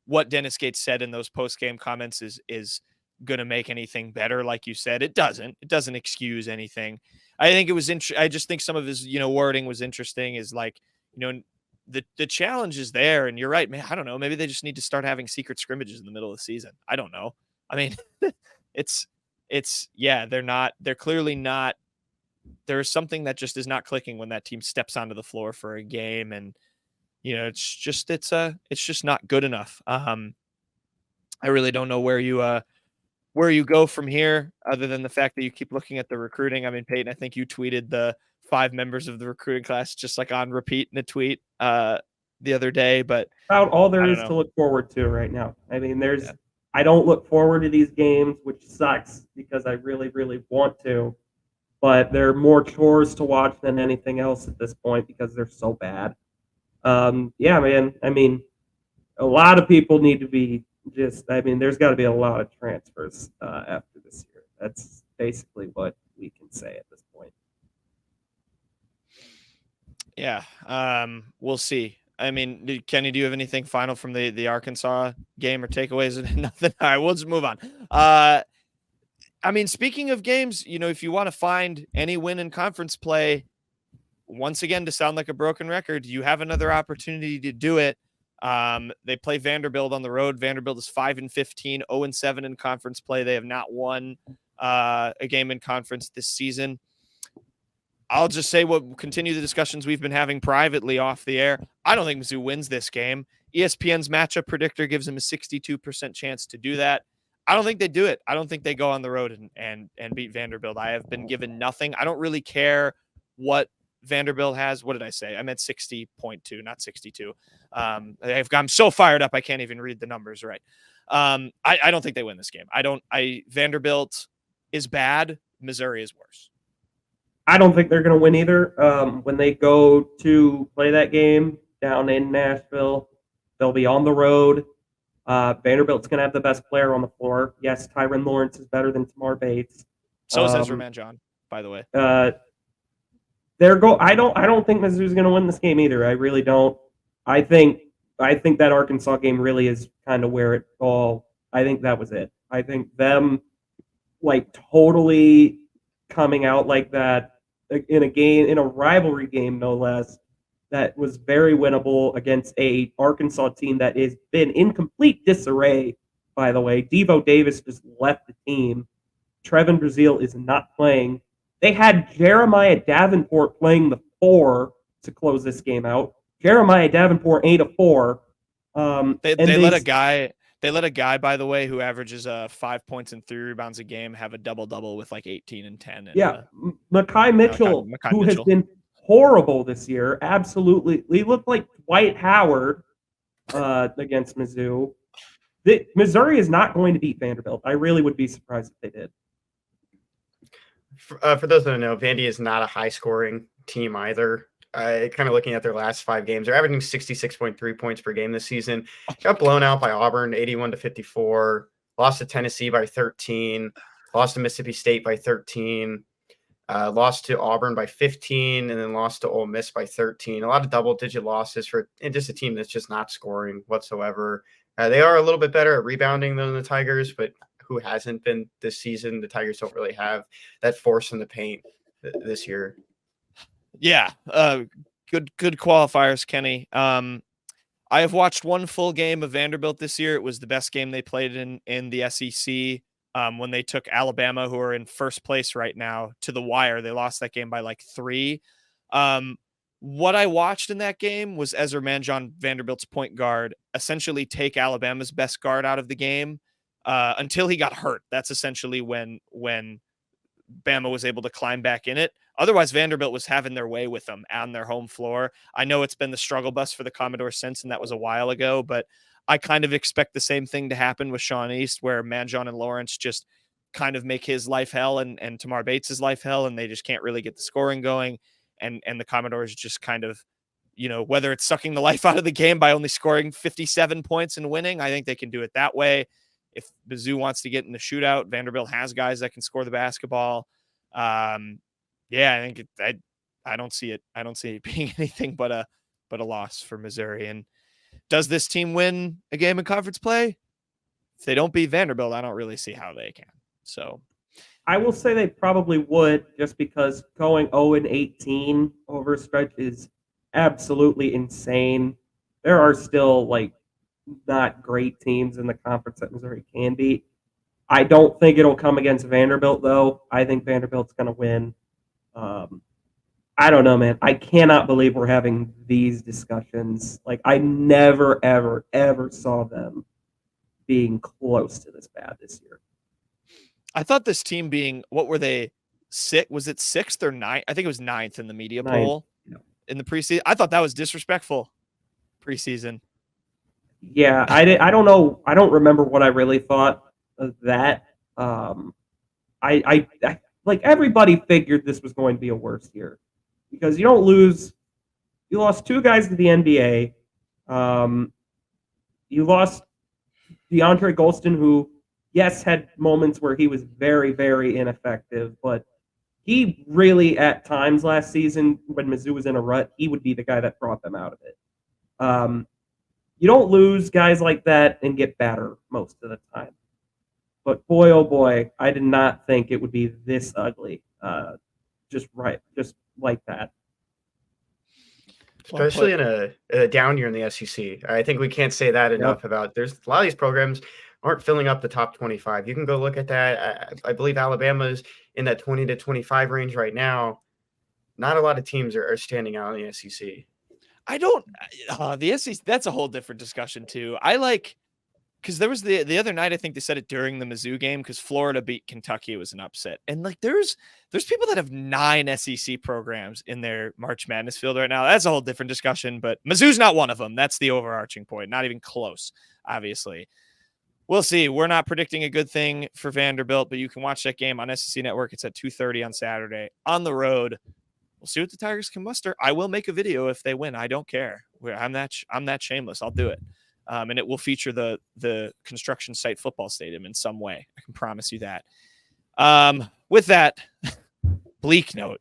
what Dennis Gates said in those post-game comments is going to make anything better. Like you said, it doesn't excuse anything. I think it was I just think some of his, wording was interesting, is like, the challenge is there, and you're right, man. I don't know. Maybe they just need to start having secret scrimmages in the middle of the season. I don't know. I mean, they're clearly not. There's something that just is not clicking when that team steps onto the floor for a game, and it's just not good enough. I really don't know where you go from here, other than the fact that you keep looking at the recruiting. I mean, Peyton, I think you tweeted the 5 members of the recruiting class just like on repeat in a tweet the other day, but about all there is to look forward to right now. I mean, I don't look forward to these games, which sucks because I really, really want to, but they're more chores to watch than anything else at this point because they're so bad. Yeah, man. I mean, a lot of people need to be there's got to be a lot of transfers after this year. That's basically what we can say at this point. Yeah, we'll see. I mean, Kenny, do you have anything final from the Arkansas game or takeaways? Nothing. All right, we'll just move on. I mean, speaking of games, if you want to find any win in conference play, once again, to sound like a broken record, you have another opportunity to do it. They play Vanderbilt on the road. Vanderbilt is 5-15, 0-7 in conference play. They have not won a game in conference this season. I'll just say we'll continue the discussions we've been having privately off the air. I don't think Mizzou wins this game. ESPN's matchup predictor gives them a 62% chance to do that. I don't think they do it. I don't think they go on the road and beat Vanderbilt. I have been given nothing. I don't really care what Vanderbilt has. What did I say? I meant 60.2, not 62. I'm so fired up I can't even read the numbers right. I don't think they win this game. Vanderbilt is bad. Missouri is worse. I don't think they're going to win either. When they go to play that game down in Nashville, they'll be on the road. Vanderbilt's going to have the best player on the floor. Yes, Tyron Lawrence is better than Tamar Bates. So says Roman John, by the way. I don't think Mizzou's going to win this game either. I really don't. I think that Arkansas game really is kind of where it all. I think that was it. I think them totally coming out like that in a rivalry game, no less, that was very winnable against a Arkansas team that has been in complete disarray, by the way. Devo Davis just left the team. Trevin Brazile is not playing. They had Jeremiah Davenport playing the 4 to close this game out. Jeremiah Davenport ain't a 4. They let a guy, by the way, who averages 5 points and 3 rebounds a game have a double-double with 18 and 10. And, Makai Mitchell, who has been horrible this year. Absolutely. He looked like Dwight Howard against Mizzou. Missouri is not going to beat Vanderbilt. I really would be surprised if they did. For those that don't know, Vandy is not a high-scoring team either. Kind of looking at their last 5 games, they're averaging 66.3 points per game this season. Got blown out by Auburn, 81-54. Lost to Tennessee by 13. Lost to Mississippi State by 13. Lost to Auburn by 15, and then lost to Ole Miss by 13. A lot of double-digit losses for just a team that's just not scoring whatsoever. They are a little bit better at rebounding than the Tigers, but who hasn't been this season? The Tigers don't really have that force in the paint this year. Yeah, good qualifiers, Kenny. I have watched one full game of Vanderbilt this year. It was the best game they played in the SEC when they took Alabama, who are in first place right now, to the wire. They lost that game by 3. what I watched in that game was Ezra Manjon, Vanderbilt's point guard, essentially take Alabama's best guard out of the game until he got hurt. That's essentially when Bama was able to climb back in it. Otherwise, Vanderbilt was having their way with them on their home floor. I know it's been the struggle bus for the Commodores since, and that was a while ago, but I kind of expect the same thing to happen with Sean East, where Manjon and Lawrence just kind of make his life hell and Tamar Bates' life hell, and they just can't really get the scoring going. And the Commodores just kind of, whether it's sucking the life out of the game by only scoring 57 points and winning, I think they can do it that way. If Mizzou wants to get in the shootout, Vanderbilt has guys that can score the basketball. I think I don't see it. I don't see it being anything but a loss for Missouri. And does this team win a game in conference play? If they don't beat Vanderbilt, I don't really see how they can. So I will say they probably would, just because going 0-18 over a stretch is absolutely insane. There are still not great teams in the conference that Missouri can beat. I don't think it'll come against Vanderbilt, though. I think Vanderbilt's going to win. I don't know, man. I cannot believe we're having these discussions. I never, ever, ever saw them being close to this bad this year. I thought this team being, what were they, was it 6th or 9th? I think it was 9th in the media poll in the preseason. I thought that was disrespectful preseason. Yeah, I don't know. I don't remember what I really thought of that. I everybody figured this was going to be a worse year because you lost 2 guys to the NBA. You lost DeAndre Golston, who, yes, had moments where he was very, very ineffective, but he really, at times last season, when Mizzou was in a rut, he would be the guy that brought them out of it. You don't lose guys like that and get better most of the time. But boy, oh boy, I did not think it would be this ugly. Just like that. Especially in a down year in the SEC. I think we can't say that enough about. There's a lot of these programs aren't filling up the top 25. You can go look at that. I believe Alabama's in that 20 to 25 range right now. Not a lot of teams are standing out in the SEC. I don't the SEC, that's a whole different discussion too. Because there was the other night, I think they said it during the Mizzou game, because Florida beat Kentucky. It was an upset. And there's people that have 9 SEC programs in their March Madness field right now. That's a whole different discussion, but Mizzou's not one of them. That's the overarching point. Not even close, obviously. We'll see. We're not predicting a good thing for Vanderbilt, but you can watch that game on SEC Network. It's at 2:30 on Saturday on the road. We'll see what the Tigers can muster. I will make a video if they win. I don't care. I'm that shameless. I'll do it. And it will feature the construction site football stadium in some way. I can promise you that. With that bleak note,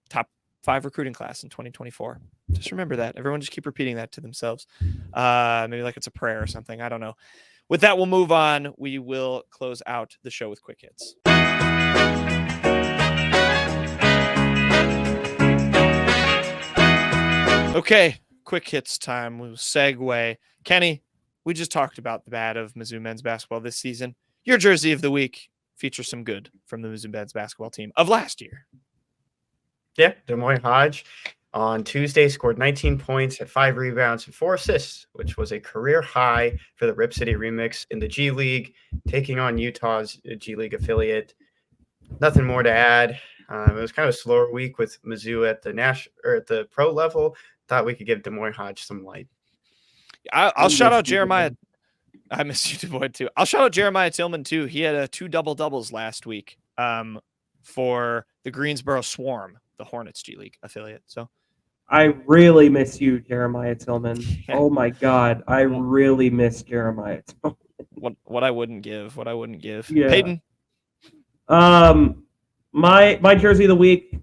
top 5 recruiting class in 2024. Just remember that. Everyone just keep repeating that to themselves. Maybe like it's a prayer or something. I don't know. With that, we'll move on. We will close out the show with quick hits. Okay, quick hits time. We'll segue. Kenny, we just talked about the bad of Mizzou men's basketball this season. Your jersey of the week features some good from the Mizzou men's basketball team of last year. Yeah, Des Moines Hodge on Tuesday scored 19 points, had 5 rebounds and 4 assists, which was a career high for the Rip City Remix in the G League, taking on Utah's G League affiliate. Nothing more to add. It was kind of a slower week with Mizzou at the pro level. Thought we could give Des Moines Hodge some light. I'll shout out Jeremiah. I miss you, Des Moines, too. I'll shout out Jeremiah Tillman, too. He had 2 double-doubles last week for the Greensboro Swarm, the Hornets G League affiliate. So I really miss you, Jeremiah Tillman. Oh, my God. I really miss Jeremiah Tillman. What I wouldn't give. Yeah. Peyton? My jersey of the week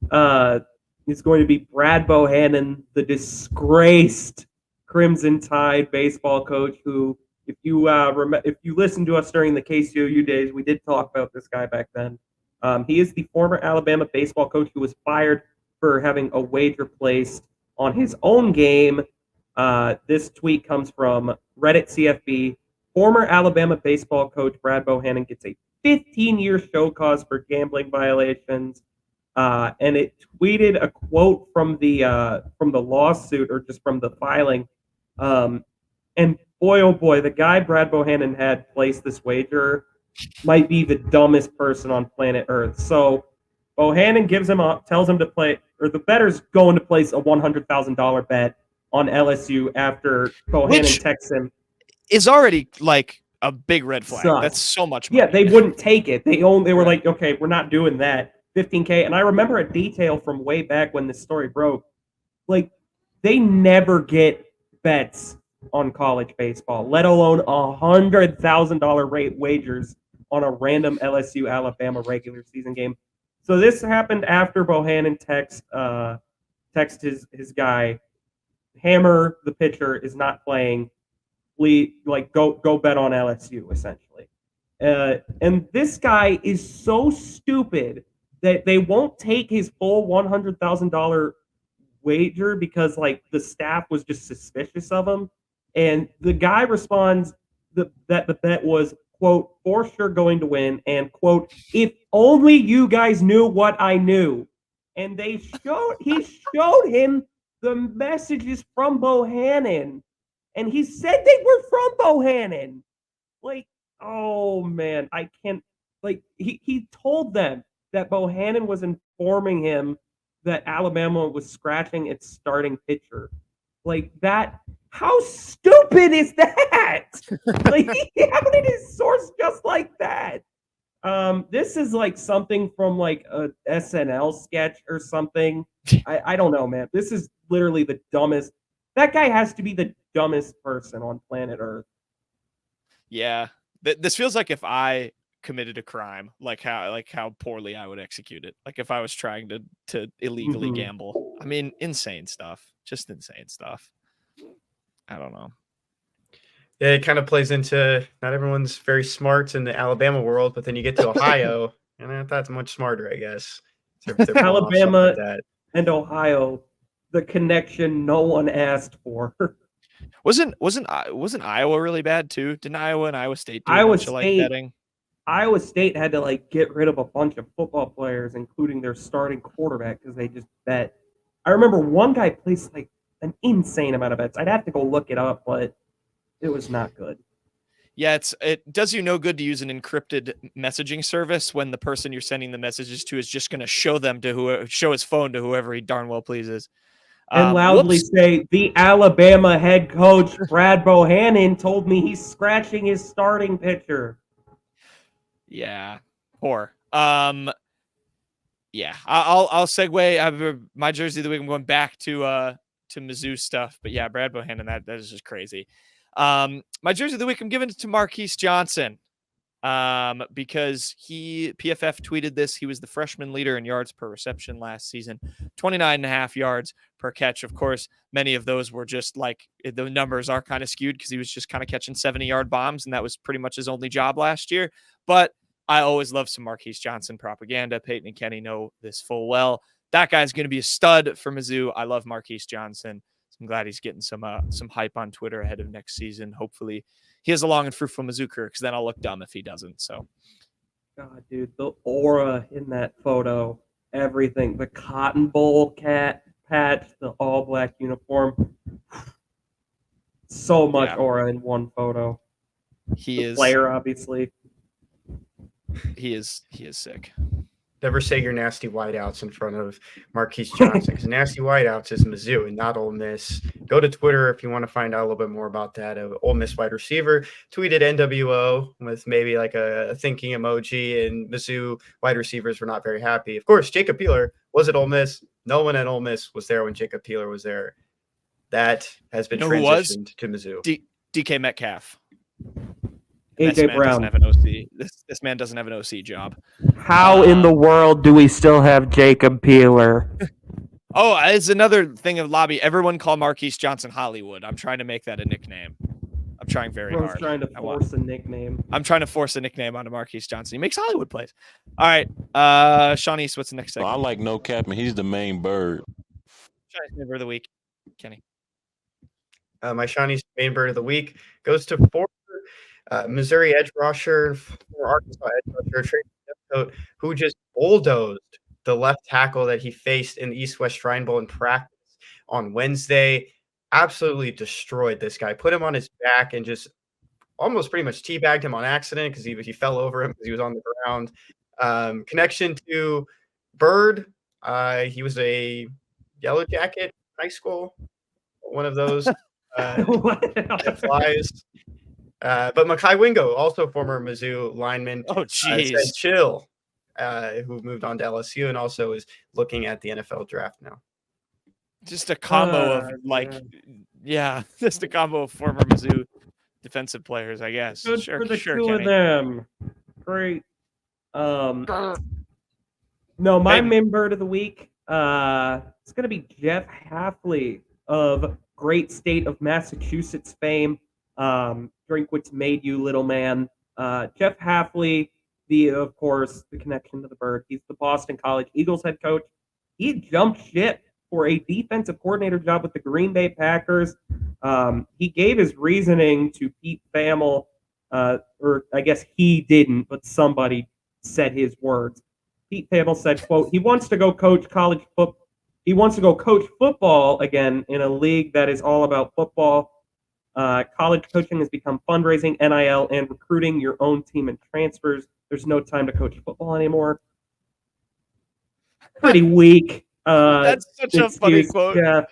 is going to be Brad Bohannon, the disgraced Crimson Tide baseball coach who, if you listened to us during the KCOU days, we did talk about this guy back then. He is the former Alabama baseball coach who was fired for having a wager placed on his own game. This tweet comes from Reddit CFB. Former Alabama baseball coach Brad Bohannon gets a 15-year show cause for gambling violations. and it tweeted a quote from the lawsuit, or just from the filing. And boy, oh boy, the guy Brad Bohannon had placed this wager might be the dumbest person on planet Earth. So Bohannon tells him to play, or the bettor's going to place a $100,000 bet on LSU after Bohannon texts him. Is already like a big red flag. Sus. That's so much money. Yeah, they wouldn't take it. They were like, okay, we're not doing that. $15K. And I remember a detail from way back when this story broke. Like, they never get bets on college baseball, let alone $100,000 rate wagers on a random LSU Alabama regular season game. So this happened after Bohannon text his guy, Hammer, the pitcher, is not playing. Go bet on LSU, essentially. And this guy is so stupid that they won't take his full $100,000 wager because like the staff was just suspicious of him. And the guy responds that the bet was, quote, for sure going to win, and quote, if only you guys knew what I knew. And he showed him the messages from Bohannon. And he said they were from Bohannon. Like, oh man, I can't. Like, he told them that Bohannon was informing him that Alabama was scratching its starting pitcher. Like that. How stupid is that? Like, how did his source just like that? This is like something from like a SNL sketch or something. I don't know, man. This is literally the dumbest. That guy has to be the dumbest person on planet Earth. Yeah, this feels like if I committed a crime, like how poorly I would execute it. Like if I was trying to illegally gamble. I mean, insane stuff. Just insane stuff. I don't know. Yeah, it kind of plays into not everyone's very smart in the Alabama world, but then you get to Ohio, and that's much smarter, I guess. Alabama and Ohio, the connection no one asked for. Wasn't Iowa really bad too? Didn't Iowa and Iowa State do a bunch of like betting? Iowa State had to like get rid of a bunch of football players, including their starting quarterback, because they just bet. I remember one guy placed like an insane amount of bets. I'd have to go look it up, but it was not good. Yeah, it does you no good to use an encrypted messaging service when the person you're sending the messages to is just going to show his phone to whoever he darn well pleases. And loudly say, the Alabama head coach, Brad Bohannon, told me he's scratching his starting pitcher. Yeah, poor. Yeah, I'll segue. My jersey of the week. I'm going back to Mizzou stuff, but yeah, Brad Bohannon, that is just crazy. My jersey of the week, I'm giving it to Marquise Johnson, because PFF tweeted this. He was the freshman leader in yards per reception last season, 29.5 yards per catch. Of course, many of those were just like, the numbers are kind of skewed because he was just kind of catching 70-yard bombs, and that was pretty much his only job last year. But I always love some Marquise Johnson propaganda. Peyton and Kenny know this full well. That guy's going to be a stud for Mizzou. I love Marquise Johnson. I'm glad he's getting some hype on Twitter ahead of next season. Hopefully he has a long and fruitful Mizzou career, because then I'll look dumb if he doesn't. So, God, dude, the aura in that photo, everything, the Cotton Bowl patch, the all black uniform, so much aura in one photo. He is player, obviously. He is sick. Never say your nasty whiteouts in front of Marquise Johnson, because nasty whiteouts is Mizzou and not Ole Miss. Go to Twitter if you want to find out a little bit more about that. Ole Miss wide receiver tweeted NWO with maybe like a thinking emoji, and Mizzou wide receivers were not very happy. Of course, Jacob Peeler was at Ole Miss. No one at Ole Miss was there when Jacob Peeler was there. That has been transitioned to Mizzou. DK Metcalf. AJ Brown. This man doesn't have an OC job. How in the world do we still have Jacob Peeler? Oh, it's another thing of lobby. Everyone call Marquise Johnson Hollywood. I'm trying to make that a nickname. I'm trying very hard. Trying to force a nickname. I'm trying to force a nickname onto Marquise Johnson. He makes Hollywood plays. All right, Sean East, what's the next segment? I like no capping. He's the main bird. Shawnee's main bird of the week, Kenny. My Shawnee's main bird of the week goes to former Missouri edge rusher, former Arkansas edge rusher, Trey Jeffcoat, who just bulldozed the left tackle that he faced in the East-West Shrine Bowl in practice on Wednesday. Absolutely destroyed this guy. Put him on his back and just almost pretty much teabagged him on accident because he fell over him because he was on the ground. Connection to Bird. He was a Yellow Jacket high school, one of those that flies. But Mekhi Wingo, also former Mizzou lineman, Oh, said jeez. chill, who moved on to LSU and also is looking at the NFL draft now. Just a combo of just a combo of former Mizzou defensive players, I guess. Good Sure, for the sure, two Kenny. of them. Great. No, my Peyton. main bird of the week, it's going to be Jeff Hafley of great state of Massachusetts fame. Drink what's made you, little man. Jeff Hafley, of course, the connection to the bird. He's the Boston College Eagles head coach. He jumped ship for a defensive coordinator job with the Green Bay Packers. He gave his reasoning to Pete Thamel, or I guess he didn't, but somebody said his words. Pete Thamel said, quote, he wants to go coach college football. He wants to go coach football again in a league that is all about football. College coaching has become fundraising, NIL, and recruiting your own team and transfers. There's no time to coach football anymore. Pretty weak. That's such a funny excuse. quote. Yeah.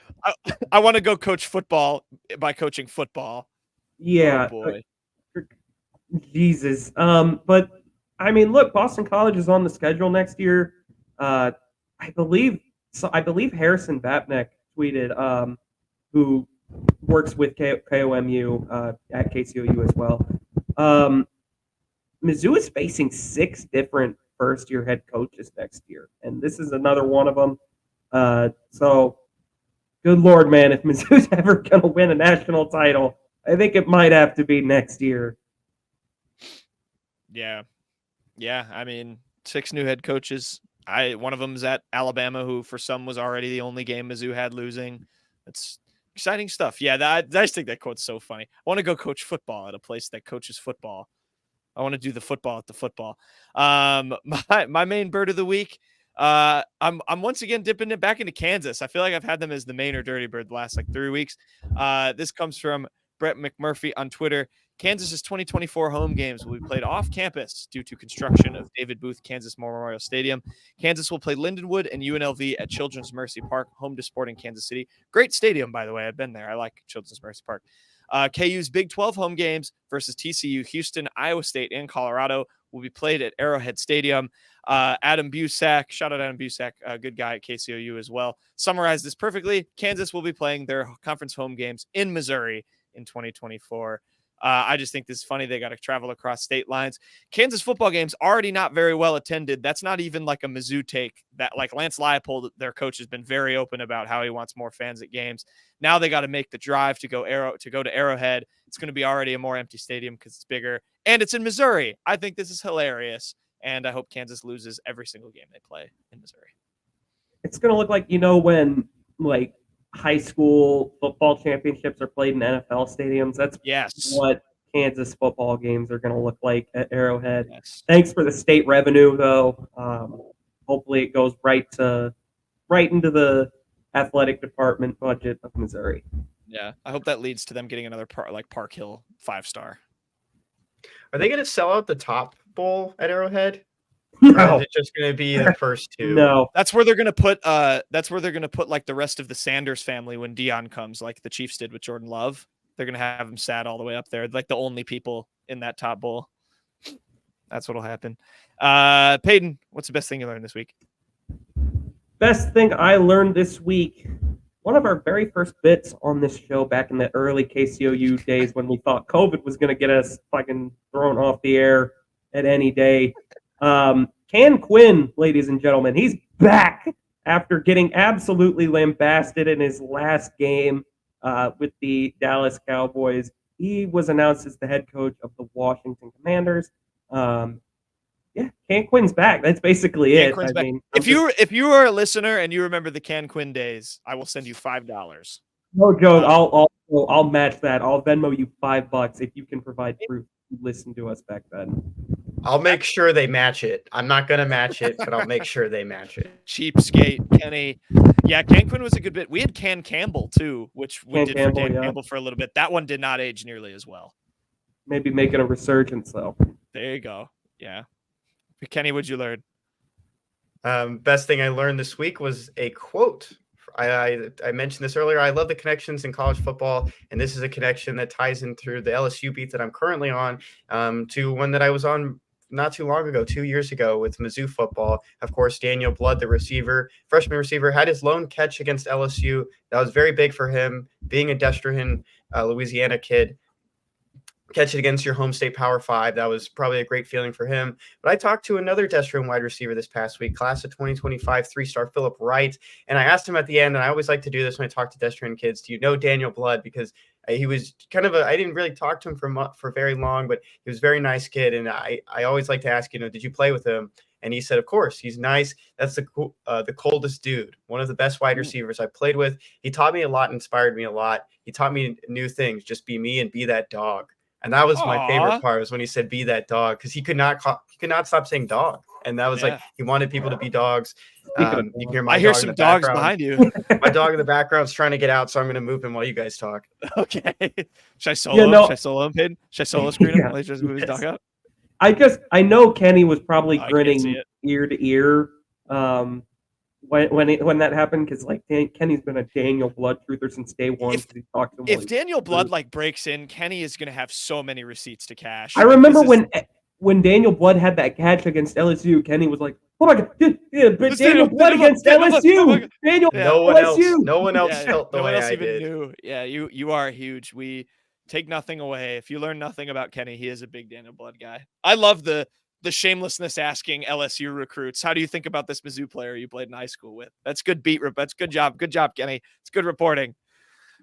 I want to go coach football by coaching football. Yeah. Oh, boy. Jesus. But I mean, look, Boston College is on the schedule next year. I believe Harrison Vapnek tweeted, who works with KOMU at KCOU as well. Mizzou is facing 6 different first-year head coaches next year, and this is another one of them. So, good Lord, man, if Mizzou's ever going to win a national title, I think it might have to be next year. Yeah. I mean, 6 new head coaches. One of them's at Alabama, who for some was already the only game Mizzou had losing. That's exciting stuff. Yeah, I just think that quote's so funny. I want to go coach football at a place that coaches football. I want to do the football at the football. My main bird of the week. I'm once again dipping it back into Kansas. I feel like I've had them as the main or dirty bird the last 3 weeks. This comes from Brett McMurphy on Twitter. Kansas's 2024 home games will be played off campus due to construction of David Booth Kansas Memorial Stadium. Kansas will play Lindenwood and UNLV at Children's Mercy Park, home to Sporting Kansas City. Great stadium, by the way. I've been there. I like Children's Mercy Park. KU's Big 12 home games versus TCU, Houston, Iowa State, and Colorado will be played at Arrowhead Stadium. Adam Busak, shout out Adam Busak, a good guy at KCOU as well, summarized this perfectly. Kansas will be playing their conference home games in Missouri in 2024. I just think this is funny. They got to travel across state lines. Kansas football games already not very well attended. That's not even like a Mizzou take. That like Lance Leipold, their coach, has been very open about how he wants more fans at games. Now they got to make the drive to go to Arrowhead. It's going to be already a more empty stadium because it's bigger and it's in Missouri. I think this is hilarious, and I hope Kansas loses every single game they play in Missouri. It's going to look like, when like high school football championships are played in NFL stadiums. That's what Kansas football games are going to look like at Arrowhead. Yes. Thanks for the state revenue, though. Hopefully it goes right into the athletic department budget of Missouri. Yeah, I hope that leads to them getting another Park Hill 5-star. Are they going to sell out the top bowl at Arrowhead? No. Or is it just going to be the first 2? No. That's where they're going to put like the rest of the Sanders family when Dion comes, like the Chiefs did with Jordan Love. They're going to have them sat all the way up there, like the only people in that top bowl. That's what'll happen. Peyton, what's the best thing you learned this week? Best thing I learned this week. One of our very first bits on this show back in the early KCOU days when we thought COVID was going to get us fucking thrown off the air at any day. Can Quinn, ladies and gentlemen, he's back after getting absolutely lambasted in his last game with the Dallas Cowboys. He was announced as the head coach of the Washington Commanders. Can Quinn's back. That's basically it. I mean, if you are a listener and you remember the Can Quinn days, I will send you $5. No joke. I'll match that. I'll Venmo you $5 if you can provide proof you listened to us back then. I'll make sure they match it. I'm not going to match it, but I'll make sure they match it. Cheapskate, Kenny. Yeah, Can Quinn was a good bit. We had Can Campbell, too, which we did for Dan Campbell for a little bit. That one did not age nearly as well. Maybe making a resurgence, though. There you go. Yeah. Kenny, what'd you learn? Best thing I learned this week was a quote. I mentioned this earlier. I love the connections in college football, and this is a connection that ties in through the LSU beat that I'm currently on to one that I was on not too long ago, 2 years ago, with Mizzou football. Of course, Daniel Blood, the freshman receiver, had his lone catch against LSU. That was very big for him, being a Destrehan, Louisiana kid. Catch it against your home state Power 5. That was probably a great feeling for him. But I talked to another Destrehan wide receiver this past week, class of 2025, 3-star Philip Wright. And I asked him at the end, and I always like to do this when I talk to Destrehan kids, do you know Daniel Blood? Because he was kind of I didn't really talk to him for very long, but he was a very nice kid. And I always like to ask, did you play with him? And he said, of course, he's nice. That's the coldest dude, one of the best wide receivers I played with. He taught me a lot, inspired me a lot. He taught me new things, just be me and be that dog. And that was my favorite part, was when he said, be that dog, because he could not stop saying dog. And that was like, he wanted people to be dogs. You can hear my I hear some dogs behind you. My dog in the background is trying to get out, so I'm going to move him while you guys talk. Okay. Should I solo? Should I solo him, Peyton? Should I solo screen him while he just moves his dog out? I know Kenny was probably grinning ear to ear when that happened, because Kenny's been a Daniel Blood truther since day one. If Daniel Blood breaks in, Kenny is going to have so many receipts to cash. I remember when Daniel Blood had that catch against LSU, Kenny was like, "Oh my god, but Daniel Blood against LSU, Daniel LSU." No one else felt the way I did. Knew. Yeah, you are huge. We take nothing away. If you learn nothing about Kenny, he is a big Daniel Blood guy. I love the shamelessness asking LSU recruits, how do you think about this Mizzou player you played in high school with? That's good That's good job. Good job, Kenny. It's good reporting.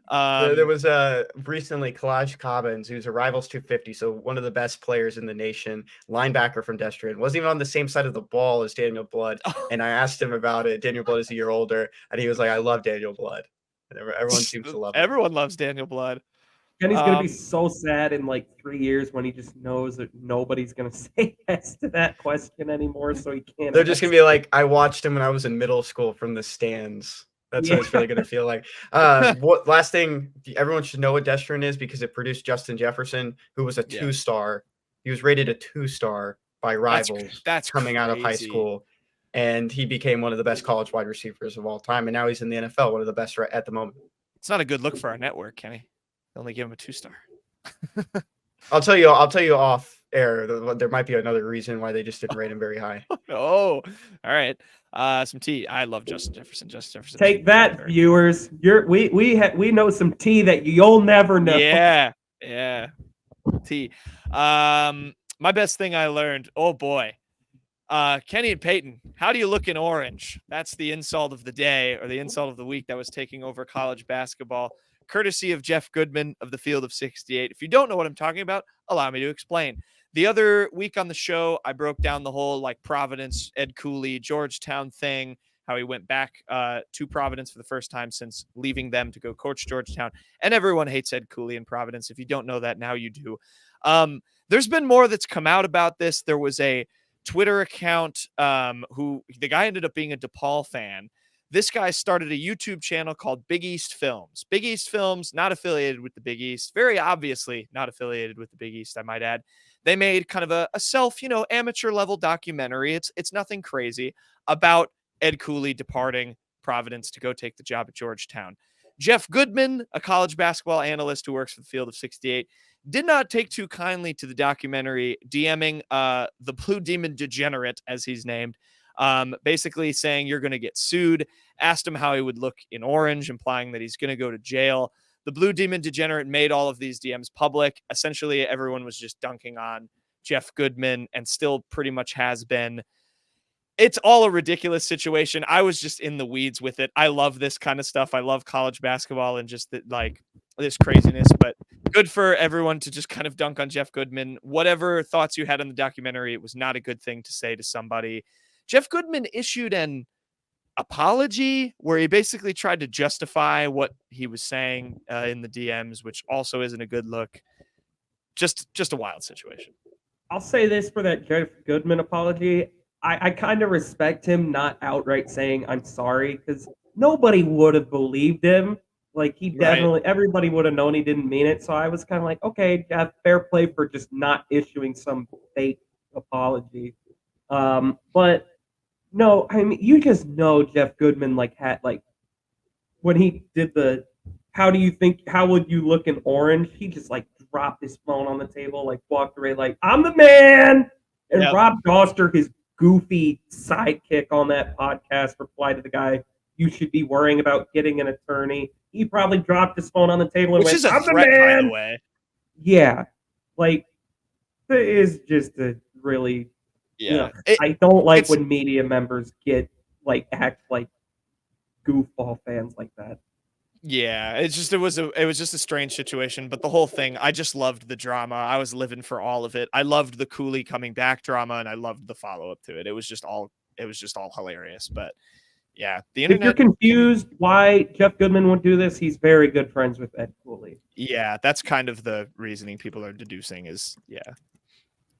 There was recently Kalaj Cobbins, who's a Rivals 250, so one of the best players in the nation, linebacker from Destrehan, wasn't even on the same side of the ball as Daniel Blood. And I asked him about it. Daniel Blood is a year older, and he was like, I love Daniel Blood. And everyone seems to love him. Everyone loves Daniel Blood. Kenny's going to be so sad in 3 years when he just knows that nobody's going to say yes to that question anymore, so he can't. They're just going to be like, I watched him when I was in middle school from the stands. That's what it's really going to feel like. Last thing, everyone should know what Destrehan is, because it produced Justin Jefferson, who was a 2-star. He was rated a 2-star by Rivals. That's coming out of high school. And he became one of the best college wide receivers of all time. And now he's in the NFL, one of the best at the moment. It's not a good look for our network, Kenny. They only give him a 2-star. I'll tell you off air. There might be another reason why they just didn't rate him very high. Oh, all right. Some tea. I love Justin Jefferson. Take that, viewers. We know some tea that you'll never know. Yeah. Tea. My best thing I learned. Oh boy. Kenny and Peyton, how do you look in orange? That's the insult of the day, or the insult of the week, that was taking over college basketball, courtesy of Jeff Goodman of the Field of 68. If you don't know what I'm talking about, allow me to explain. The other week on the show, I broke down the whole Providence, Ed Cooley, Georgetown thing, how he went back to Providence for the first time since leaving them to go coach Georgetown. And everyone hates Ed Cooley in Providence. If you don't know that, now you do. There's been more that's come out about this. There was a Twitter account who the guy ended up being a DePaul fan. This guy started a YouTube channel called Big East Films. Big East Films, not affiliated with the Big East. Very obviously not affiliated with the Big East, I might add. They made kind of a self, amateur level documentary. It's nothing crazy about Ed Cooley departing Providence to go take the job at Georgetown. Jeff Goodman, a college basketball analyst who works for the Field of 68, did not take too kindly to the documentary, DMing the Blue Demon Degenerate, as he's named, basically saying you're going to get sued, asked him how he would look in orange, implying that he's going to go to jail. The Blue Demon Degenerate made all of these DMs public. Essentially, everyone was just dunking on Jeff Goodman, and still pretty much has been. It's all a ridiculous situation. I was just in the weeds with it. I love this kind of stuff. I love college basketball and just this craziness, but good for everyone to just kind of dunk on Jeff Goodman. Whatever thoughts you had on the documentary, it was not a good thing to say to somebody. Jeff Goodman issued an apology where he basically tried to justify what he was saying in the DMs, which also isn't a good look. Just a wild situation. I'll say this for that Jeff Goodman apology. I kind of respect him not outright saying I'm sorry, because nobody would have believed him. Like, he definitely, everybody would have known he didn't mean it. So I was kind of like, okay, Jeff, fair play for just not issuing some fake apology. But no, I mean, you just know Jeff Goodman had when he did the how would you look in orange? He just dropped his phone on the table, walked away like, I'm the man. And Rob Doster, his goofy sidekick on that podcast, replied to the guy, you should be worrying about getting an attorney. He probably dropped his phone on the table and Which went, is a I'm threat, the man. by the way. Yeah. It is just a really I don't like when media members act like goofball fans like that. Yeah, it was just a strange situation, but the whole thing, I just loved the drama. I was living for all of it. I loved the Cooley coming back drama, and I loved the follow up to it. It was just all hilarious. But yeah, the internet. If you're confused why Jeff Goodman would do this, he's very good friends with Ed Cooley. Yeah, that's kind of the reasoning people are deducing is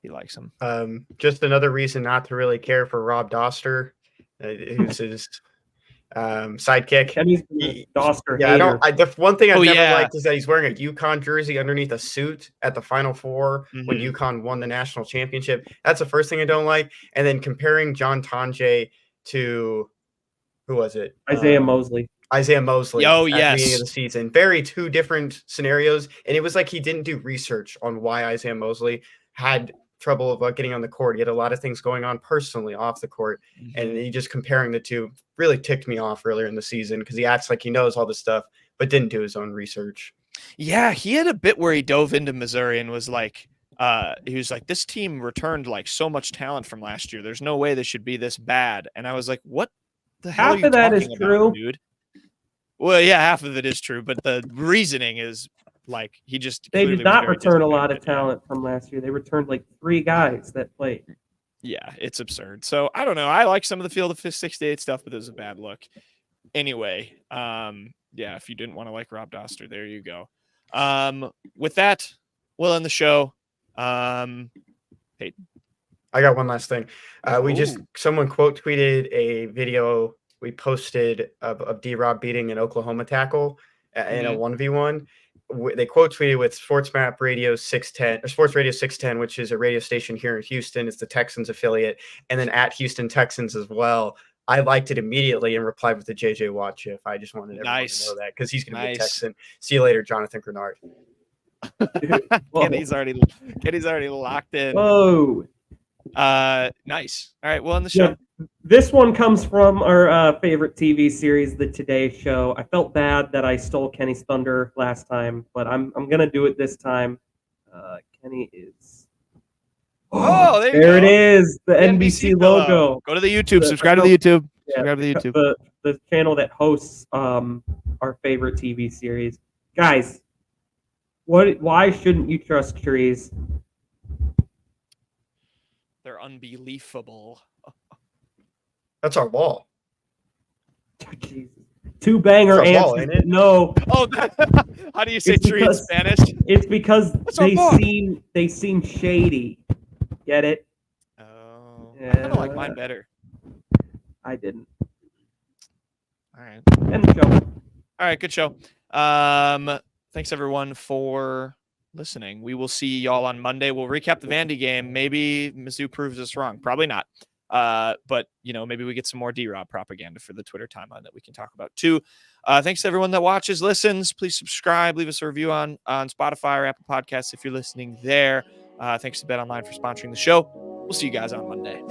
he likes him. Just another reason not to really care for Rob Doster, who's his sidekick. Kenny's Doster. Yeah, the one thing I've never liked is that he's wearing a UConn jersey underneath a suit at the Final Four when UConn won the national championship. That's the first thing I don't like. And then comparing John Tonje to who was it? Isaiah Mosley. Isaiah Mosley. Oh, at the beginning of the season. Two different scenarios. And it was like he didn't do research on why Isaiah Mosley had trouble about getting on the court. He had a lot of things going on personally off the court. And he just comparing the two really ticked me off earlier in the season because he acts like he knows all this stuff, but didn't do his own research. Yeah, he had a bit where he dove into Missouri and was like, he was like, this team returned so much talent from last year. There's no way they should be this bad. And I was like, what the hell are you talking about, dude? Half of that is true. Well, yeah, half of it is true, but the reasoning is he just they did not return a lot of talent from last year. They returned 3 guys that played. Yeah, it's absurd. So I don't know. I like some of the field of 68 stuff, but it was a bad look. Anyway, if you didn't want to like Rob Doster, there you go. With that, we'll end the show. Peyton. I got one last thing. Someone quote tweeted a video we posted of D-Rob beating an Oklahoma tackle in a 1v1. They quote tweeted with Sports Radio 610, which is a radio station here in Houston. It's the Texans affiliate, and then at Houston Texans as well. I liked it immediately and replied with the JJ Watt GIF. I just wanted everyone to know that because he's going to be a Texan. See you later, Jonathan Grenard. Kenny's already locked in. Whoa. Nice. All right, well, on the show. Yeah, this one comes from our favorite TV series, The Today Show. I felt bad that I stole Kenny's thunder last time, but I'm gonna do it this time. Kenny is. Oh, there it is, the NBC logo. Go to the YouTube. Subscribe to the YouTube. Subscribe to the YouTube. The channel that hosts our favorite TV series. Guys, why shouldn't you trust trees? They're unbelievable. That's our ball. Jesus. 2 banger answers. Ball, ain't it? No. Oh, how do you say tree in Spanish? It's because they seem shady. Get it? Oh, I kind of like mine better. I didn't. All right. End the show. All right, good show. Thanks everyone for listening. We will see y'all on Monday. We'll recap the Vandy game. Maybe Mizzou proves us wrong. Probably not. But maybe we get some more D-Rob propaganda for the Twitter timeline that we can talk about too. Thanks to everyone that watches, listens. Please subscribe, leave us a review on Spotify or Apple Podcasts if you're listening there. Thanks to BetOnline for sponsoring the show. We'll see you guys on Monday.